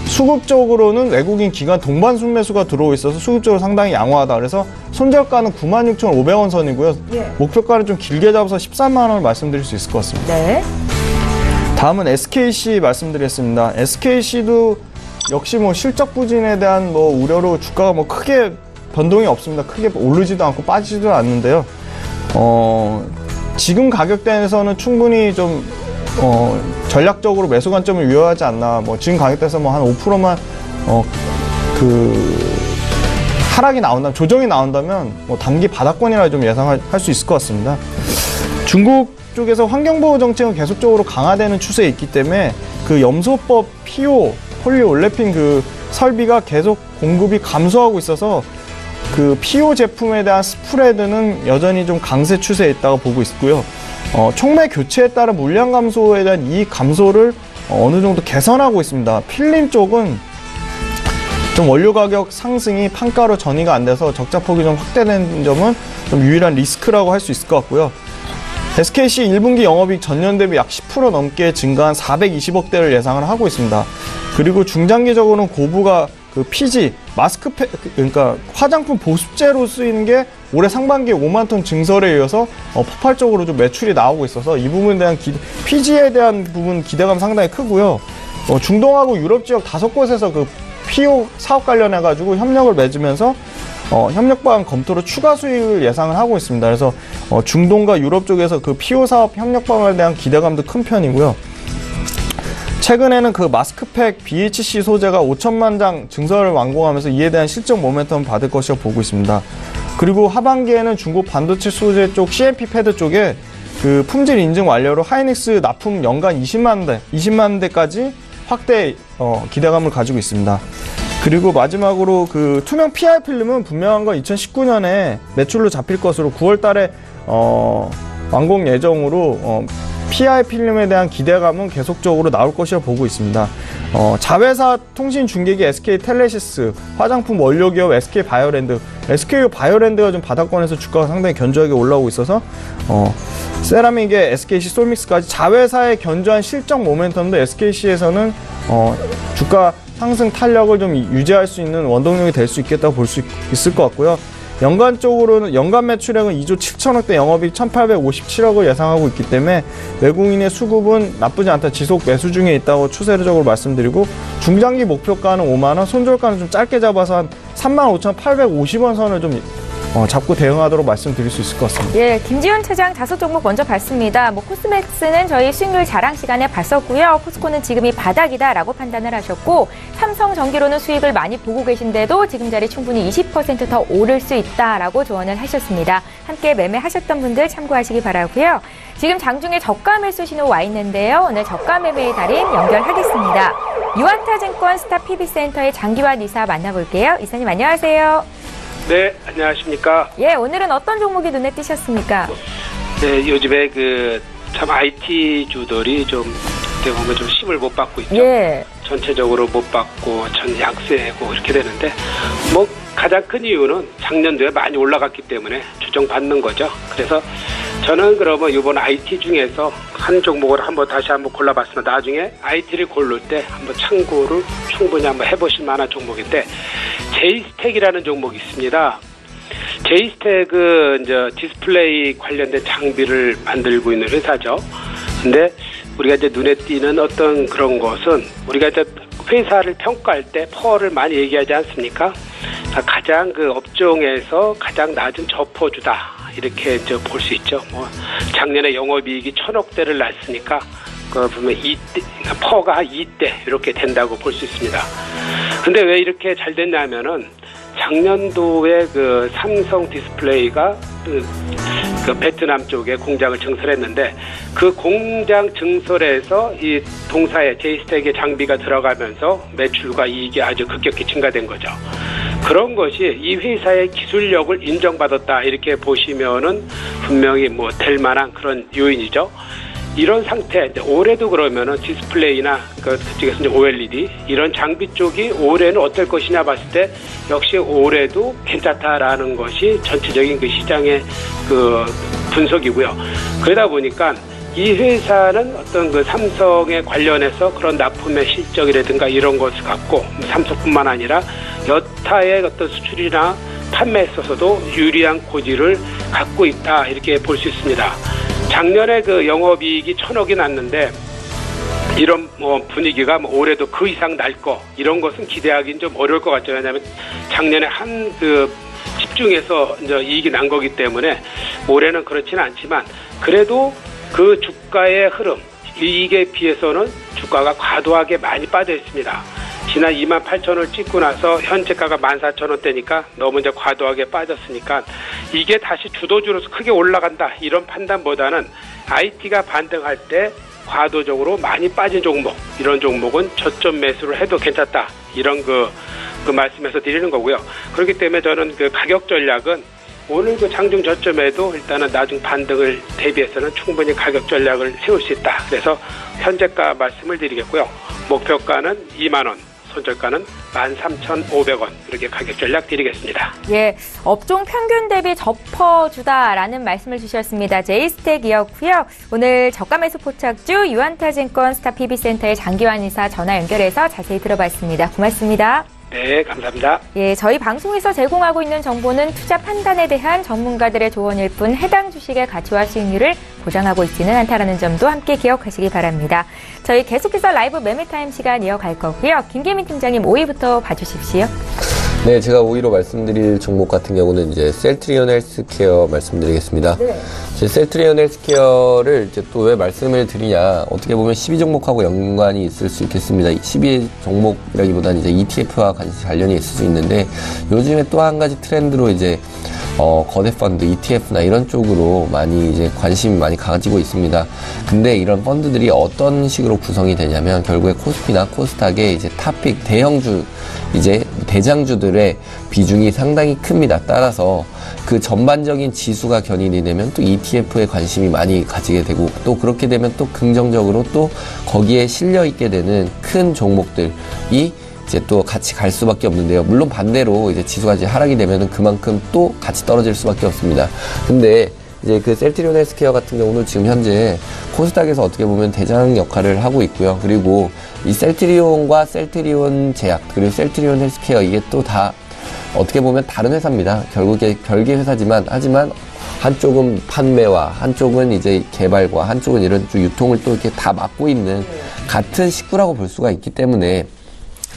수급적으로는 외국인 기관 동반 순매수가 들어오고 있어서 수급적으로 상당히 양호하다. 그래서 손절가는 96,500원 선이고요. 목표가를 좀 길게 잡아서 13만 원을 말씀드릴 수 있을 것 같습니다. 네. 다음은 SKC 말씀드리겠습니다. SKC도 역시 뭐 실적 부진에 대한 뭐 우려로 주가가 뭐 크게 변동이 없습니다. 크게 오르지도 않고 빠지지도 않는데요. 지금 가격대에서는 충분히 좀 전략적으로 매수 관점을 유효하지 않나. 뭐 지금 가격대에서 뭐 한 5%만 하락이 나온다면, 조정이 나온다면 뭐 단기 바닥권이라 좀 예상할 수 있을 것 같습니다. 중국 쪽에서 환경보호 정책은 계속적으로 강화되는 추세에 있기 때문에 그 염소법 PO, 폴리올레핀 그 설비가 계속 공급이 감소하고 있어서 그 PO 제품에 대한 스프레드는 여전히 좀 강세 추세에 있다고 보고 있고요. 촉매 교체에 따른 물량 감소에 대한 이익 감소를 어느 정도 개선하고 있습니다. 필름 쪽은 좀 원료 가격 상승이 판가로 전이가 안 돼서 적자폭이 좀 확대된 점은 좀 유일한 리스크라고 할 수 있을 것 같고요. SKC 1분기 영업이익 전년 대비 약 10% 넘게 증가한 420억대를 예상을 하고 있습니다. 그리고 중장기적으로는 고부가 그 PG, 마스크팩, 그러니까 화장품 보습제로 쓰이는 게 올해 상반기에 5만 톤 증설에 이어서 폭발적으로 좀 매출이 나오고 있어서 이 부분에 대한 PG에 대한 부분 기대감 상당히 크고요. 중동하고 유럽 지역 5곳에서 그 PO 사업 관련해가지고 협력을 맺으면서 협력 방안 검토로 추가 수익을 예상을 하고 있습니다. 그래서 중동과 유럽 쪽에서 그 PO 사업 협력 방안에 대한 기대감도 큰 편이고요. 최근에는 그 마스크팩 BHC 소재가 5천만 장 증설을 완공하면서 이에 대한 실적 모멘텀을 받을 것이라고 보고 있습니다. 그리고 하반기에는 중국 반도체 소재 쪽 CMP 패드 쪽에 그 품질 인증 완료로 하이닉스 납품 연간 20만 대까지 확대 기대감을 가지고 있습니다. 그리고 마지막으로 그 투명 PI 필름은 분명한 건 2019년에 매출로 잡힐 것으로 9월 달에 완공 예정으로 PI 필름에 대한 기대감은 계속적으로 나올 것이라 보고 있습니다. 자회사 통신 중계기 SK 텔레시스, 화장품 원료 기업 SK 바이오랜드, SK 바이오랜드가 좀 바닥권에서 주가가 상당히 견조하게 올라오고 있어서 세라믹의 SKC 솔믹스까지 자회사의 견조한 실적 모멘텀도 SKC에서는 주가 상승 탄력을 좀 유지할 수 있는 원동력이 될 수 있겠다고 볼 수 있을 것 같고요. 연간적으로는 연간 매출액은 2조 7천억대, 영업이익 1,857억을 예상하고 있기 때문에 외국인의 수급은 나쁘지 않다, 지속 매수 중에 있다고 추세적으로 말씀드리고, 중장기 목표가는 5만 원, 손절가는 좀 짧게 잡아서 한 35,850원 선을 좀 잡고 대응하도록 말씀드릴 수 있을 것 같습니다. 예, 김지훈 차장 5종목 먼저 봤습니다. 코스맥스는 저희 수익률 자랑 시간에 봤었고요. 포스코는 지금이 바닥이다라고 판단을 하셨고, 삼성전기로는 수익을 많이 보고 계신데도 지금 자리 충분히 20% 더 오를 수 있다라고 조언을 하셨습니다. 함께 매매하셨던 분들 참고하시기 바라고요. 지금 장중에 저가 매수 신호 와 있는데요. 오늘 저가 매매의 달인 연결하겠습니다. 유한타증권 스타 PB센터의 장기환 이사 만나볼게요. 이사님 안녕하세요. 네, 안녕하십니까. 예, 오늘은 어떤 종목이 눈에 띄셨습니까? 네, 요즘에 참 IT 주들이 좀 어떻게 보면 좀 힘을 못 받고 있죠. 예. 전체적으로 못 받고 전 약세고 이렇게 되는데 가장 큰 이유는 작년도에 많이 올라갔기 때문에 조정받는 거죠. 그래서 저는 그러면 이번 IT 중에서 한 종목을 다시 한번 골라봤으면 나중에 IT를 고를 때 한번 참고를 충분히 한번 해보실 만한 종목인데, 제이스텍이라는 종목이 있습니다. 제이스텍은 이제 디스플레이 관련된 장비를 만들고 있는 회사죠. 근데 우리가 이제 눈에 띄는 어떤 그런 것은, 우리가 이제 회사를 평가할 때 퍼를 많이 얘기하지 않습니까? 가장 업종에서 가장 낮은 저퍼주다, 이렇게 볼 수 있죠. 작년에 영업이익이 1,000억대를 났으니까 보면 2대, 퍼가 2대 이렇게 된다고 볼 수 있습니다. 근데 왜 이렇게 잘 됐냐면은 작년도에 삼성 디스플레이가 베트남 쪽에 공장을 증설했는데, 그 공장 증설에서 이 동사에 제이스텍의 장비가 들어가면서 매출과 이익이 아주 급격히 증가된 거죠. 그런 것이 이 회사의 기술력을 인정받았다, 이렇게 보시면은 분명히 될 만한 그런 요인이죠. 이런 상태, 이제 올해도 그러면은 디스플레이나 그쪽에서 이제 OLED 이런 장비 쪽이 올해는 어떨 것이냐 봤을 때 역시 올해도 괜찮다라는 것이 전체적인 시장의 분석이고요. 그러다 보니까 이 회사는 어떤 삼성에 관련해서 그런 납품의 실적이라든가 이런 것을 갖고, 삼성뿐만 아니라 여타의 어떤 수출이나 판매에 있어서도 유리한 고지를 갖고 있다, 이렇게 볼 수 있습니다. 작년에 영업이익이 1,000억이 났는데, 이런 분위기가 올해도 그 이상 날 거, 이런 것은 기대하기는 좀 어려울 것 같죠. 왜냐하면 작년에 집중해서 이제 이익이 난 거기 때문에 올해는 그렇지는 않지만, 그래도 그 주가의 흐름, 이익에 비해서는 주가가 과도하게 많이 빠져 있습니다. 지난 28,000원을 찍고 나서 현재가가 14,000원대니까 너무 이제 과도하게 빠졌으니까 이게 다시 주도주로서 크게 올라간다, 이런 판단보다는 IT가 반등할 때 과도적으로 많이 빠진 종목, 이런 종목은 저점 매수를 해도 괜찮다, 이런 그 말씀에서 드리는 거고요. 그렇기 때문에 저는 가격 전략은 오늘 장중 저점에도 일단은 나중 반등을 대비해서는 충분히 가격 전략을 세울 수 있다. 그래서 현재가 말씀을 드리겠고요. 목표가는 2만 원, 손절가는 13,500원, 이렇게 가격 전략 드리겠습니다. 예, 업종 평균 대비 저퍼주다라는 말씀을 주셨습니다. 제이스텍이었고요. 오늘 저가 매수 포착주 유한타증권 스타 PB센터의 장기환 이사 전화 연결해서 자세히 들어봤습니다. 고맙습니다. 네, 감사합니다. 예, 저희 방송에서 제공하고 있는 정보는 투자 판단에 대한 전문가들의 조언일 뿐 해당 주식의 가치와 수익률을 보장하고 있지는 않다는 점도 함께 기억하시기 바랍니다. 저희 계속해서 라이브 매매타임 시간 이어갈 거고요. 김계민 팀장님 5위부터 봐주십시오. 네, 제가 5위로 말씀드릴 종목 같은 경우는 이제 셀트리온 헬스케어 말씀드리겠습니다. 네. 셀트리온 헬스케어를 이제 또 왜 말씀을 드리냐, 어떻게 보면 12종목하고 연관이 있을 수 있겠습니다. 12종목이라기보다는 이제 ETF와 관련이 있을 수 있는데, 요즘에 또 한 가지 트렌드로 이제 거대 펀드, ETF나 이런 쪽으로 많이 이제 관심이 많이 가지고 있습니다. 근데 이런 펀드들이 어떤 식으로 구성이 되냐면, 결국에 코스피나 코스닥의 이제 탑픽 대형주, 이제 대장주들의 비중이 상당히 큽니다. 따라서 그 전반적인 지수가 견인이 되면 또 ETF에 관심이 많이 가지게 되고, 또 그렇게 되면 또 긍정적으로 또 거기에 실려 있게 되는 큰 종목들이 이제 또 같이 갈 수밖에 없는데요. 물론 반대로 이제 지수가 이제 하락이 되면은 그만큼 또 같이 떨어질 수밖에 없습니다. 근데 이제 그 셀트리온 헬스케어 같은 경우는 지금 현재 코스닥에서 어떻게 보면 대장 역할을 하고 있고요. 그리고 이 셀트리온과 셀트리온 제약, 그리고 셀트리온 헬스케어, 이게 또 다 어떻게 보면 다른 회사입니다. 결국에 별개 회사지만, 하지만 한쪽은 판매와 한쪽은 이제 개발과 한쪽은 이런 유통을 또 이렇게 다 맡고 있는 같은 식구라고 볼 수가 있기 때문에,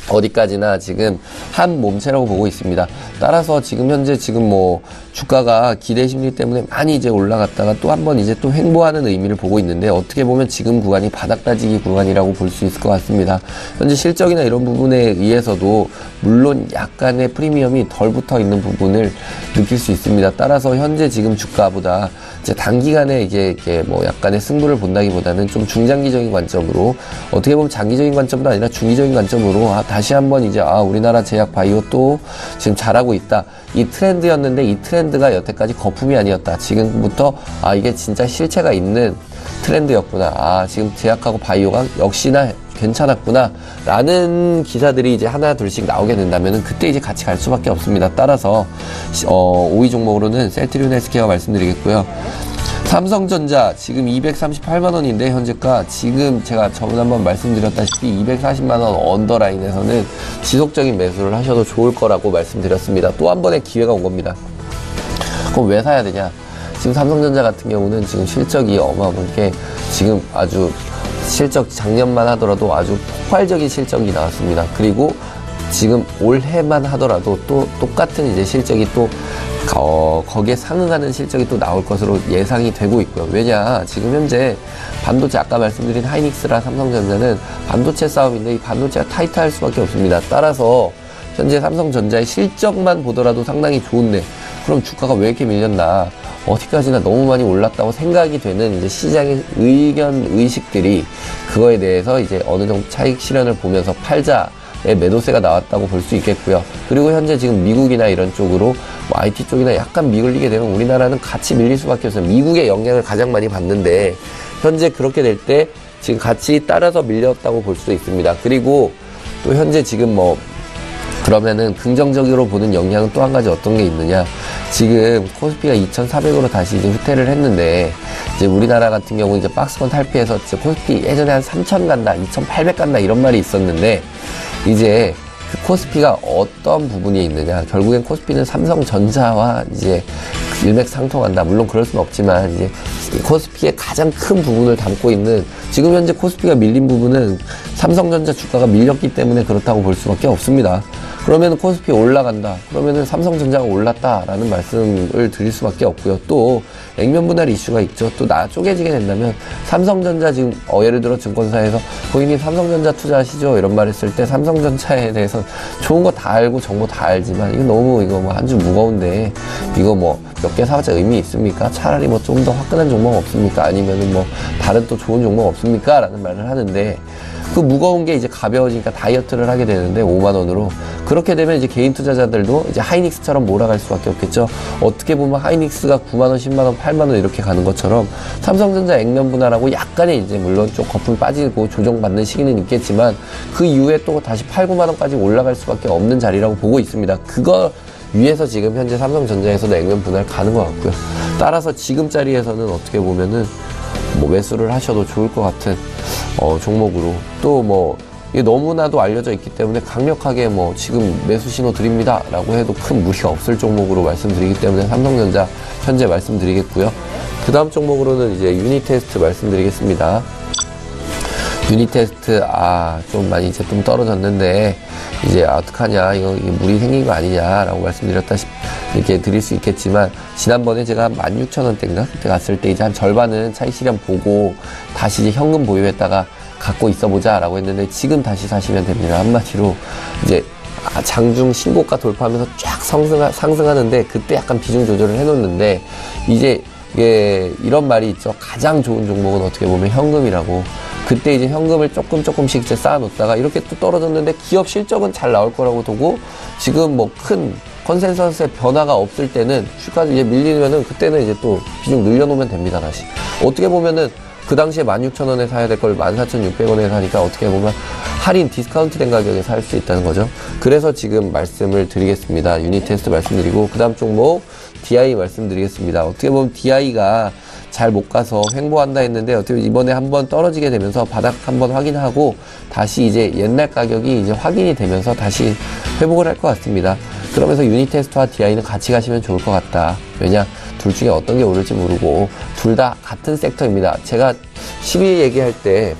어디까지나 지금 한 몸체라고 보고 있습니다. 따라서 지금 현재 지금 뭐 주가가 기대 심리 때문에 많이 이제 올라갔다가 또 한 번 이제 또 횡보하는 의미를 보고 있는데, 어떻게 보면 지금 구간이 바닥 다지기 구간이라고 볼 수 있을 것 같습니다. 현재 실적이나 이런 부분에 의해서도 물론 약간의 프리미엄이 덜 붙어 있는 부분을 느낄 수 있습니다. 따라서 현재 지금 주가보다 이제 단기간에 이게 뭐 약간의 승부를 본다기보다는 좀 중장기적인 관점으로, 어떻게 보면 장기적인 관점도 아니라 중기적인 관점으로 다시 한번 이제 우리나라 제약 바이오 또 지금 잘하고 있다, 이 트렌드였는데 이 트렌드가 여태까지 거품이 아니었다, 지금부터 이게 진짜 실체가 있는 트렌드였구나, 지금 제약하고 바이오가 역시나 괜찮았구나 라는 기사들이 이제 하나 둘씩 나오게 된다면 그때 이제 같이 갈 수밖에 없습니다. 따라서 5위 종목으로는 셀트리온 헬스케어 말씀드리겠고요. 삼성전자 지금 238만원인데 현재가 지금 제가 저번에 한번 말씀드렸다시피 240만원 언더라인에서는 지속적인 매수를 하셔도 좋을 거라고 말씀드렸습니다. 또 한 번의 기회가 온 겁니다. 그럼 왜 사야 되냐? 지금 삼성전자 같은 경우는 지금 실적이 어마어마하게 지금 아주 실적 작년만 하더라도 아주 폭발적인 실적이 나왔습니다. 그리고 지금 올해만 하더라도 또 똑같은 이제 실적이 또 거기에 상응하는 실적이 또 나올 것으로 예상이 되고 있고요. 왜냐, 지금 현재 반도체, 아까 말씀드린 하이닉스랑 삼성전자는 반도체 싸움인데 이 반도체가 타이트할 수밖에 없습니다. 따라서 현재 삼성전자의 실적만 보더라도 상당히 좋은데 그럼 주가가 왜 이렇게 밀렸나, 어디까지나 너무 많이 올랐다고 생각이 되는 이제 시장의 의식들이 그거에 대해서 이제 어느 정도 차익 실현을 보면서 팔자의 매도세가 나왔다고 볼 수 있겠고요. 그리고 현재 지금 미국이나 이런 쪽으로 뭐 IT 쪽이나 약간 미끌리게 되면 우리나라는 같이 밀릴 수밖에 없어요. 미국의 영향을 가장 많이 받는데 현재 그렇게 될 때 지금 같이 따라서 밀렸다고 볼 수도 있습니다. 그리고 또 현재 지금 뭐 그러면은 긍정적으로 보는 영향은 또 한 가지 어떤 게 있느냐, 지금 코스피가 2,400으로 다시 이제 후퇴를 했는데 이제 우리나라 같은 경우 이제 박스권 탈피해서 이제 코스피 예전에 한 3,000 간다, 2,800 간다 이런 말이 있었는데 이제 그 코스피가 어떤 부분이 있느냐, 결국엔 코스피는 삼성전자와 이제 일맥상통한다. 물론 그럴 수는 없지만 이제 코스피의 가장 큰 부분을 담고 있는, 지금 현재 코스피가 밀린 부분은 삼성전자 주가가 밀렸기 때문에 그렇다고 볼 수밖에 없습니다. 그러면 코스피 올라간다, 그러면은 삼성전자가 올랐다라는 말씀을 드릴 수밖에 없고요. 또 액면 분할 이슈가 있죠. 또 쪼개지게 된다면 삼성전자 지금 예를 들어 증권사에서 고객님 삼성전자 투자하시죠 이런 말 했을 때 삼성전자에 대해서 좋은 거 다 알고 정보 다 알지만 이거 뭐 한 주 무거운데 이거 뭐 몇 개 사봤자 의미 있습니까? 차라리 뭐 좀 더 화끈한 종목 없습니까? 아니면은 뭐 다른 또 좋은 종목 없습니까? 라는 말을 하는데 그 무거운 게 이제 가벼워지니까 다이어트를 하게 되는데 5만 원으로, 그렇게 되면 이제 개인 투자자들도 이제 하이닉스처럼 몰아갈 수밖에 없겠죠. 어떻게 보면 하이닉스가 9만 원, 10만 원, 8만 원 이렇게 가는 것처럼 삼성전자 액면 분할하고 약간의 이제 물론 좀 거품 빠지고 조정받는 시기는 있겠지만 그 이후에 또 다시 8, 9만 원까지 올라갈 수밖에 없는 자리라고 보고 있습니다. 그거 위에서 지금 현재 삼성전자에서도 액면 분할 가는 것 같고요. 따라서 지금 자리에서는 어떻게 보면은 뭐 매수를 하셔도 좋을 것 같은 종목으로, 또 뭐 이게 너무나도 알려져 있기 때문에 강력하게 뭐 지금 매수 신호 드립니다 라고 해도 큰 무리가 없을 종목으로 말씀드리기 때문에 삼성전자 현재 말씀드리겠고요. 그 다음 종목으로는 이제 유니테스트 말씀드리겠습니다. 유니테스트 좀 많이 이제 좀 떨어졌는데 이제 어떡하냐, 이거 물이 생긴 거 아니냐라고 말씀드렸다시피 이렇게 드릴 수 있겠지만, 지난번에 제가 16,000원대인가 그때 갔을 때 이제 한 절반은 차익 실현 보고 다시 이제 현금 보유했다가 갖고 있어 보자라고 했는데 지금 다시 사시면 됩니다. 한마디로 이제 장중 신고가 돌파하면서 쫙 상승하는데 그때 약간 비중 조절을 해놓는데 이제 이런 말이 있죠. 가장 좋은 종목은 어떻게 보면 현금이라고. 그때 이제 현금을 조금씩 이제 쌓아놓다가 이렇게 또 떨어졌는데 기업 실적은 잘 나올 거라고 보고 지금 뭐 큰 컨센서스의 변화가 없을 때는 주가가 이제 밀리면은 그때는 이제 또 비중 늘려놓으면 됩니다. 다시 어떻게 보면은 그 당시에 16,000원에 사야 될 걸 14,600원에 사니까 어떻게 보면 할인 디스카운트 된 가격에 살 수 있다는 거죠. 그래서 지금 말씀을 드리겠습니다. 유니테스트 말씀드리고 그 다음 종목 DI 말씀드리겠습니다. 어떻게 보면 DI가 잘 못 가서 횡보한다 했는데 어떻게 이번에 한번 떨어지게 되면서 바닥 한번 확인하고 다시 이제 옛날 가격이 이제 확인이 되면서 다시 회복을 할 것 같습니다. 그러면서 유니테스트와 DI는 같이 가시면 좋을 것 같다. 왜냐? 둘 중에 어떤 게 오를지 모르고 둘 다 같은 섹터입니다. 제가 12일 얘기할 때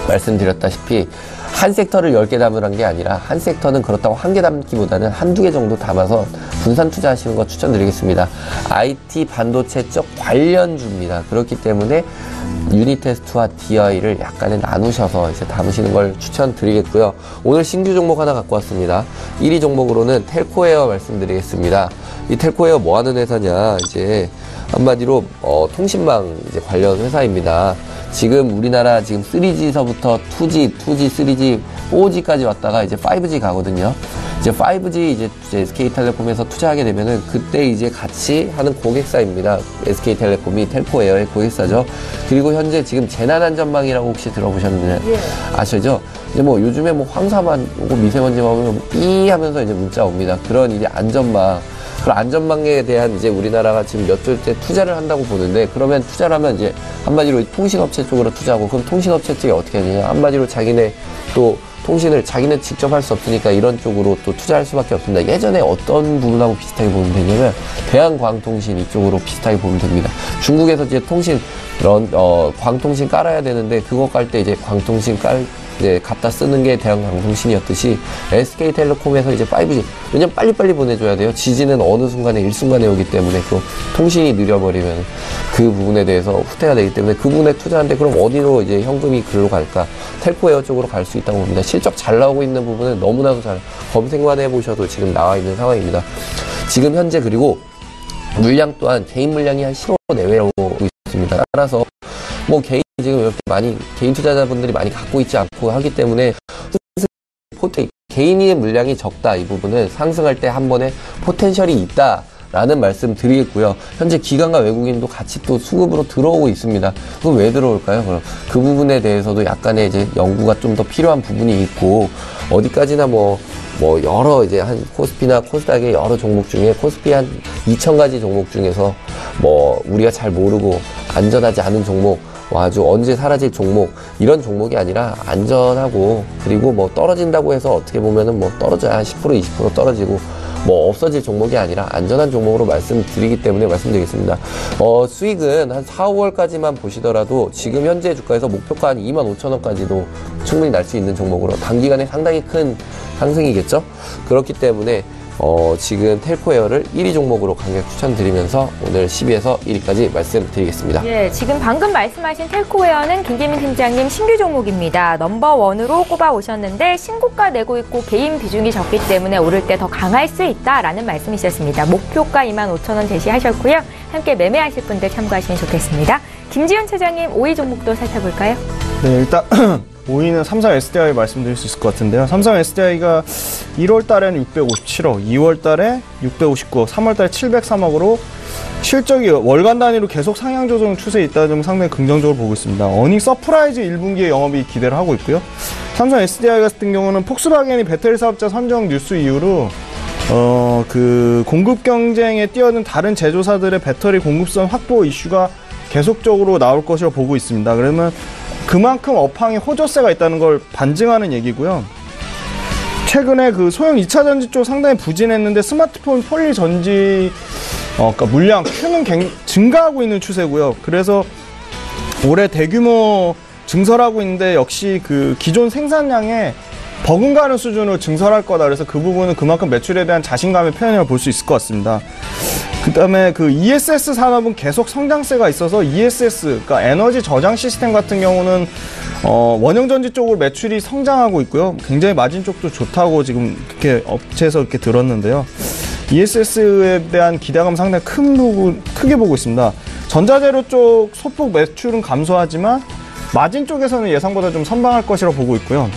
말씀드렸다시피 한 섹터를 10개 담으란 게 아니라 한 섹터는 그렇다고 한 개 담기보다는 한두 개 정도 담아서 분산 투자하시는 거 추천드리겠습니다. IT 반도체 쪽 관련주입니다. 그렇기 때문에 유니테스트와 DI를 약간의 나누셔서 이제 담으시는 걸 추천드리겠고요. 오늘 신규 종목 하나 갖고 왔습니다. 1위 종목으로는 텔코웨어 말씀드리겠습니다. 이 텔코웨어 뭐 하는 회사냐, 이제 한마디로 통신망 이제 관련 회사입니다. 지금 우리나라 지금 3G서부터 2G, 3G, 4G까지 왔다가 이제 5G 가거든요. 이제 5G 이제 SK텔레콤에서 투자하게 되면은 그때 이제 같이 하는 고객사입니다. SK텔레콤이 텔코웨어의 고객사죠. 그리고 현재 지금 재난안전망이라고 혹시 들어보셨나요? 예. 아시죠? 이제 뭐 요즘에 뭐 황사만 오고 미세먼지만 오면 삐 하면서 이제 문자 옵니다. 그런 이제 안전망. 그런 안전망에 대한 이제 우리나라가 지금 몇 조째 투자를 한다고 보는데, 그러면 투자를 하면 이제 한마디로 통신업체 쪽으로 투자하고, 그럼 통신업체 쪽이 어떻게 하느냐? 한마디로 자기네 또 통신을 자기는 직접 할 수 없으니까 이런 쪽으로 또 투자할 수밖에 없습니다. 예전에 어떤 부분하고 비슷하게 보면 되냐면 대한광통신 이쪽으로 비슷하게 보면 됩니다. 중국에서 이제 통신 광통신 깔아야 되는데 그거 깔 때 이제 광통신 이제 갖다 쓰는 게 대한광통신이었듯이 SK텔레콤에서 이제 5G, 왜냐면 빨리빨리 보내줘야 돼요. 지진은 어느 순간에 일순간에 오기 때문에 또 통신이 느려버리면 그 부분에 대해서 후퇴가 되기 때문에 그 부분에 투자하는데, 그럼 어디로 이제 현금이 글로 갈까? 텔코웨어 쪽으로 갈 수 있다고 봅니다. 실적 잘 나오고 있는 부분은 너무나도 잘 검색만 해보셔도 지금 나와 있는 상황입니다. 지금 현재 그리고 물량 또한 개인 물량이 한 15% 내외로 있습니다. 따라서 뭐 개인 지금 이렇게 많이 개인 투자자분들이 많이 갖고 있지 않고 하기 때문에 개인의 물량이 적다, 이 부분은 상승할 때 한 번에 포텐셜이 있다라는 말씀 드리겠고요. 현재 기관과 외국인도 같이 또 수급으로 들어오고 있습니다. 그럼 왜 들어올까요? 그럼 그 부분에 대해서도 약간의 이제 연구가 좀 더 필요한 부분이 있고, 어디까지나 뭐 여러 이제 한 코스피나 코스닥의 여러 종목 중에 코스피 한 2,000가지 종목 중에서 뭐 우리가 잘 모르고 안전하지 않은 종목, 아주 언제 사라질 종목, 이런 종목이 아니라 안전하고, 그리고 뭐 떨어진다고 해서 어떻게 보면은 뭐 떨어져야 한 10%, 20% 떨어지고 뭐 없어질 종목이 아니라 안전한 종목으로 말씀드리기 때문에 말씀드리겠습니다. 수익은 한 4, 5월까지만 보시더라도 지금 현재 주가에서 목표가 한 25,000원까지도 충분히 날 수 있는 종목으로 단기간에 상당히 큰 상승이겠죠? 그렇기 때문에 지금 텔코웨어를 1위 종목으로 강력 추천드리면서 오늘 10위에서 1위까지 말씀드리겠습니다. 예, 지금 방금 말씀하신 텔코웨어는 김계민 팀장님 신규 종목입니다. 넘버원으로 꼽아 오셨는데 신고가 내고 있고 개인 비중이 적기 때문에 오를 때 더 강할 수 있다라는 말씀이셨습니다. 목표가 25,000원 제시하셨고요. 함께 매매하실 분들 참고하시면 좋겠습니다. 김지현 차장님 5위 종목도 살펴볼까요? 네, 일단 5위는 삼성 SDI 말씀드릴 수 있을 것 같은데요. 삼성 SDI가 1월 달에는 657억, 2월 달에 659억, 3월 달에 703억으로 실적이 월간 단위로 계속 상향 조정 추세에 있다는 점 상당히 긍정적으로 보고 있습니다. 어닝 서프라이즈 1분기의 영업이 기대를 하고 있고요. 삼성 SDI 같은 경우는 폭스바겐이 배터리 사업자 선정 뉴스 이후로 그 공급 경쟁에 뛰어든 다른 제조사들의 배터리 공급선 확보 이슈가 계속적으로 나올 것으로 보고 있습니다. 그러면 그만큼 업황에 호조세가 있다는 걸 반증하는 얘기고요. 최근에 그 소형 2차 전지 쪽 상당히 부진했는데 스마트폰 폴리 전지 그러니까 물량 Q는 증가하고 있는 추세고요. 그래서 올해 대규모 증설하고 있는데 역시 그 기존 생산량에 버금가는 수준으로 증설할 거다. 그래서 그 부분은 그만큼 매출에 대한 자신감의 표현이라고 볼 수 있을 것 같습니다. 그 다음에 그 ESS 산업은 계속 성장세가 있어서 ESS, 그러니까 에너지 저장 시스템 같은 경우는 원형전지 쪽으로 매출이 성장하고 있고요. 굉장히 마진 쪽도 좋다고 지금 이렇게 업체에서 이렇게 들었는데요. ESS에 대한 기대감 상당히 크게 보고 있습니다. 전자재료 쪽 소폭 매출은 감소하지만 마진 쪽에서는 예상보다 좀 선방할 것이라고 보고 있고요.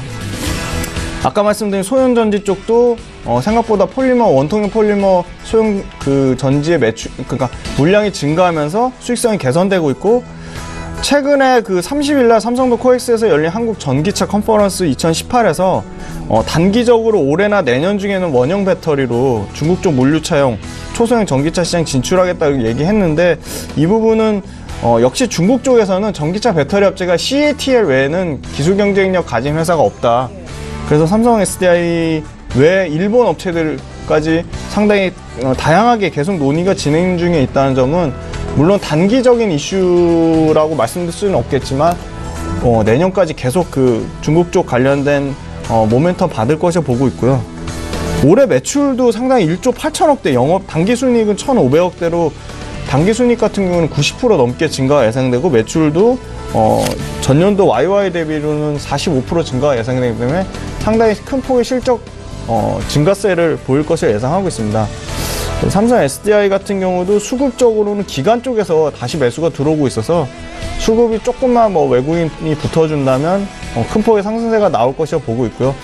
아까 말씀드린 소형전지 쪽도 생각보다 폴리머, 원통형 폴리머 소형 그 전지의 매출, 그러니까 물량이 증가하면서 수익성이 개선되고 있고, 최근에 그 30일날 삼성도 코엑스에서 열린 한국 전기차 컨퍼런스 2018에서 단기적으로 올해나 내년 중에는 원형 배터리로 중국 쪽 물류차용 초소형 전기차 시장 진출하겠다고 얘기했는데, 이 부분은 역시 중국 쪽에서는 전기차 배터리 업체가 CATL 외에는 기술 경쟁력 가진 회사가 없다. 그래서 삼성 SDI 외 일본 업체들까지 상당히 다양하게 계속 논의가 진행 중에 있다는 점은, 물론 단기적인 이슈라고 말씀드릴 수는 없겠지만 내년까지 계속 그 중국 쪽 관련된 모멘텀 받을 것이라 보고 있고요. 올해 매출도 상당히 1조 8천억대, 영업 당기순이익은 1,500억대로 당기순이익 같은 경우는 90% 넘게 증가가 예상되고 매출도 전년도 YY 대비로는 45% 증가가 예상되기 때문에 상당히 큰 폭의 실적 증가세를 보일 것을 예상하고 있습니다. 삼성 SDI 같은 경우도 수급적으로는 기관 쪽에서 다시 매수가 들어오고 있어서 수급이 조금만 외국인이 붙어준다면 큰 폭의 상승세가 나올 것이라 보고 있고요.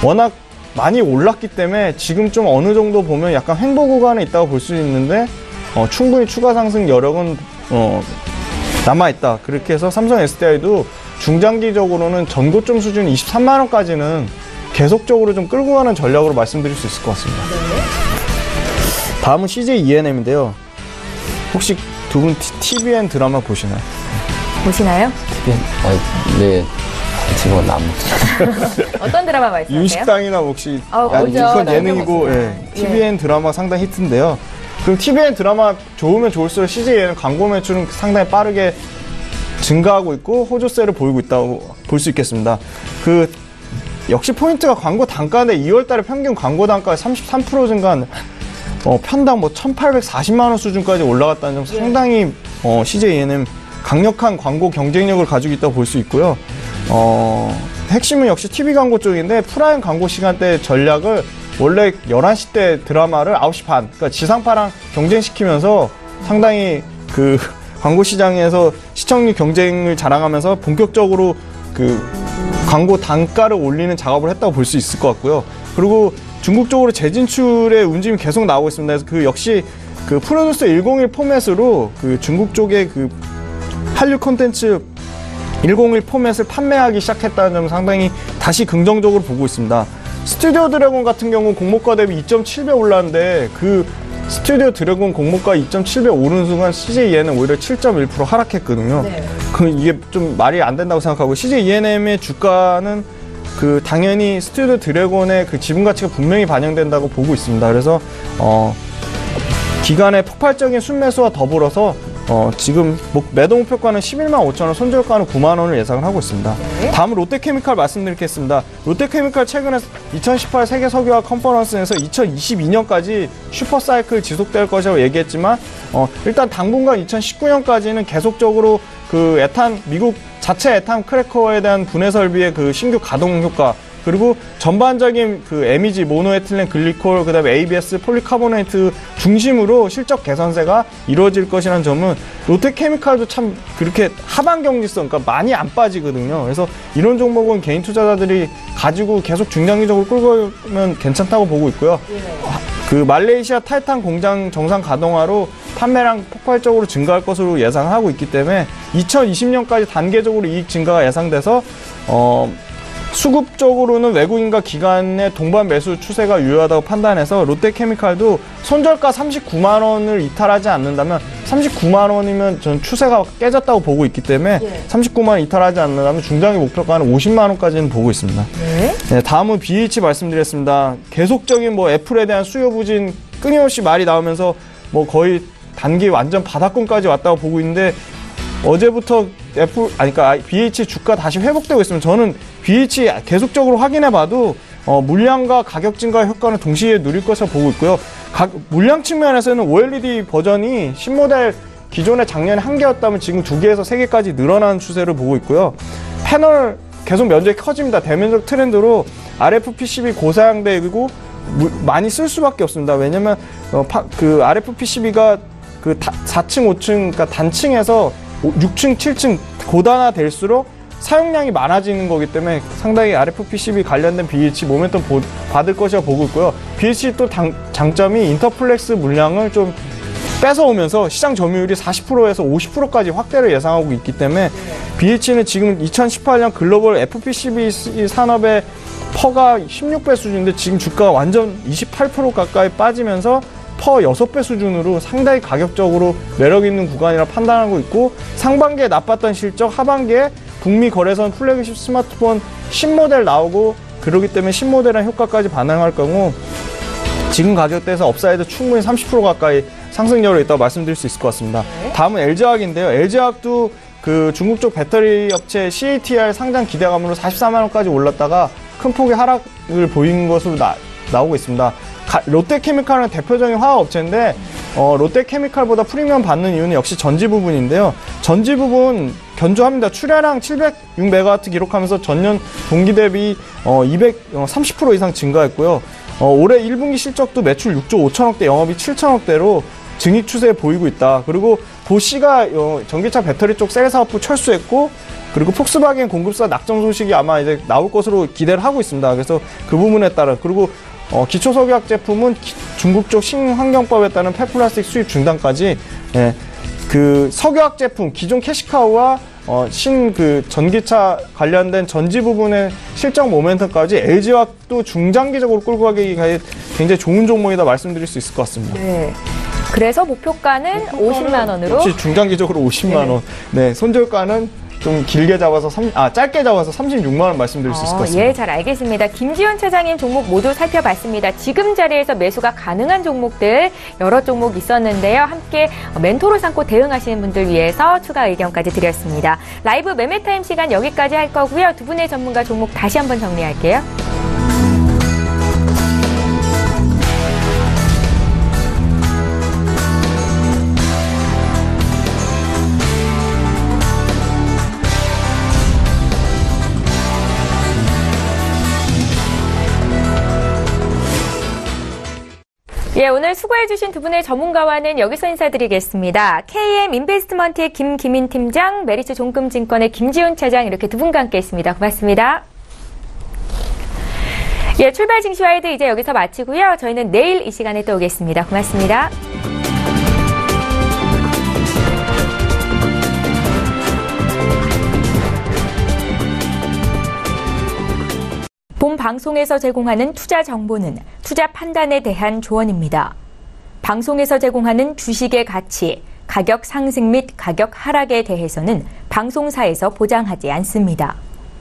워낙 많이 올랐기 때문에 지금 좀 어느 정도 보면 약간 횡보 구간에 있다고 볼 수 있는데 충분히 추가 상승 여력은 남아있다. 그렇게 해서 삼성 SDI도 중장기적으로는 전고점 수준 23만 원까지는 계속적으로 좀 끌고 가는 전략으로 말씀드릴 수 있을 것 같습니다. 다음은 CJ ENM인데요. 혹시 두 분 TVN 드라마 보시나요? 보시나요? TVN? 네. 지금은 안 보죠. 어떤 드라마 말씀하세요? 윤식당이나 혹시 보죠. 이건 예능이고 TVN 드라마 상당히 히트인데요. 그럼 TVN 드라마 좋으면 좋을수록 CJENM 광고 매출은 상당히 빠르게 증가하고 있고 호조세를 보이고 있다고 볼 수 있겠습니다. 역시 포인트가 광고 단가인데 2월달에 평균 광고 단가가 33% 증가한 편당 1,840만 원 수준까지 올라갔다는 점 상당히 CJENM 강력한 광고 경쟁력을 가지고 있다고 볼 수 있고요. 핵심은 역시 TV 광고 쪽인데 프라임 광고 시간대 전략을 원래 11시 때 드라마를 9시 반, 그러니까 지상파랑 경쟁시키면서 상당히 광고 시장에서 시청률 경쟁을 자랑하면서 본격적으로 광고 단가를 올리는 작업을 했다고 볼 수 있을 것 같고요. 그리고 중국 쪽으로 재진출의 움직임이 계속 나오고 있습니다. 그래서 역시 프로듀서 101 포맷으로 중국 쪽의 한류 콘텐츠 101 포맷을 판매하기 시작했다는 점 상당히 다시 긍정적으로 보고 있습니다. 스튜디오 드래곤 같은 경우 공모가 대비 2.7배 올랐는데 스튜디오 드래곤 공모가 2.7배 오른 순간 CJENM 오히려 7.1% 하락했거든요. 네. 이게 좀 말이 안 된다고 생각하고 CJENM의 주가는 당연히 스튜디오 드래곤의 지분 가치가 분명히 반영된다고 보고 있습니다. 그래서 기간의 폭발적인 순매수와 더불어서 지금 매도 목표가는 11만 5천 원, 손절가는 9만 원을 예상을 하고 있습니다. 네. 다음은 롯데케미칼 말씀드리겠습니다. 롯데케미칼 최근에 2018 세계 석유화 컨퍼런스에서 2022년까지 슈퍼사이클 지속될 것이라고 얘기했지만 일단 당분간 2019년까지는 계속적으로 미국 자체 에탄 크래커에 대한 분해 설비의 신규 가동 효과 그리고 전반적인 MEG, 모노에틸렌 글리콜, 그다음에 ABS, 폴리카보네이트 중심으로 실적 개선세가 이루어질 것이라는 점은 롯데케미칼도 참 그렇게 하반 경직성, 그러니까 많이 안 빠지거든요. 그래서 이런 종목은 개인 투자자들이 가지고 계속 중장기적으로 끌고 가면 괜찮다고 보고 있고요. 말레이시아 타이탄 공장 정상 가동화로 판매량 폭발적으로 증가할 것으로 예상하고 있기 때문에 2020년까지 단계적으로 이익 증가가 예상돼서 수급적으로는 외국인과 기관의 동반 매수 추세가 유효하다고 판단해서 롯데케미칼도 손절가 39만 원을 이탈하지 않는다면 39만 원이면 전 추세가 깨졌다고 보고 있기 때문에 39만 원 이탈하지 않는다면 중장기 목표가는 50만 원까지는 보고 있습니다. 네, 다음은 BH 말씀드리겠습니다. 계속적인 애플에 대한 수요 부진 끊임없이 말이 나오면서 거의 단기 완전 바닥권까지 왔다고 보고 있는데 어제부터 그러니까 BH 주가 다시 회복되고 있으면 저는 BH 계속적으로 확인해봐도 물량과 가격 증가 효과는 동시에 누릴 것으로 보고 있고요. 물량 측면에서는 OLED 버전이 신모델 기존에 작년에 1개였다면 지금 2개에서 3개까지 늘어나는 추세를 보고 있고요. 패널 계속 면적이 커집니다. 대면적 트렌드로 RFPCB 고사양되고 많이 쓸 수밖에 없습니다. 왜냐면 RFPCB가 4층, 5층, 그러니까 단층에서 6층, 7층 고단화될수록 사용량이 많아지는 거기 때문에 상당히 RFPCB 관련된 BH 모멘텀 받을 것이라 보고 있고요. BH 또 장점이 인터플렉스 물량을 좀 뺏어오면서 시장 점유율이 40%에서 50%까지 확대를 예상하고 있기 때문에 BH는 지금 2018년 글로벌 FPCB 산업의 퍼가 16배 수준인데 지금 주가가 완전 28% 가까이 빠지면서 퍼 6배 수준으로 상당히 가격적으로 매력 있는 구간이라 판단하고 있고 상반기에 나빴던 실적, 하반기에 북미 거래선 플래그십 스마트폰 신모델 나오고 그러기 때문에 신모델의 효과까지 반영할 경우 지금 가격대에서 업사이드 충분히 30% 가까이 상승률이 있다고 말씀드릴 수 있을 것 같습니다. 다음은 LG화학인데요. LG화학도 중국 쪽 배터리 업체 CATL 상장 기대감으로 44만 원까지 올랐다가 큰 폭의 하락을 보인 것으로 나오고 있습니다. 롯데케미칼은 대표적인 화학업체인데 롯데케미칼보다 프리미엄 받는 이유는 역시 전지 부분인데요. 전지 부분 견조합니다. 출하량 706메가와트 기록하면서 전년 동기 대비 30% 이상 증가했고요. 올해 1분기 실적도 매출 6조 5천억대, 영업이 7천억대로 증익 추세 보이고 있다. 그리고 보쉬가 전기차 배터리 쪽 셀 사업부 철수했고, 그리고 폭스바겐 공급사 낙점 소식이 아마 이제 나올 것으로 기대를 하고 있습니다. 그래서 그 부분에 따라, 그리고 기초석유화학 제품은 중국 쪽 신환경법에 따른 폐플라스틱 수입 중단까지, 그 석유화학 제품 기존 캐시카우와 전기차 관련된 전지 부분의 실적 모멘텀까지 LG화학도 중장기적으로 끌고 가기 굉장히 좋은 종목이다 말씀드릴 수 있을 것 같습니다. 네. 그래서 목표가는 50만 원으로. 역시 중장기적으로 50만 원. 네, 손절가는 좀 길게 잡아서 짧게 잡아서 36만 원 말씀드릴 수 있을 것 같습니다. 예, 잘 알겠습니다. 김지훈 차장님 종목 모두 살펴봤습니다. 지금 자리에서 매수가 가능한 종목들 여러 종목 있었는데요. 함께 멘토로 삼고 대응하시는 분들 위해서 추가 의견까지 드렸습니다. 라이브 매매타임 시간 여기까지 할 거고요. 두 분의 전문가 종목 다시 한번 정리할게요. 예, 오늘 수고해주신 두 분의 전문가와는 여기서 인사드리겠습니다. KM 인베스트먼트의 김기민 팀장, 메리츠 종금증권의 김지훈 차장, 이렇게 두 분과 함께했습니다. 고맙습니다. 예, 출발 증시와이드 이제 여기서 마치고요. 저희는 내일 이 시간에 또 오겠습니다. 고맙습니다. 본 방송에서 제공하는 투자 정보는 투자 판단에 대한 조언입니다. 방송에서 제공하는 주식의 가치, 가격 상승 및 가격 하락에 대해서는 방송사에서 보장하지 않습니다.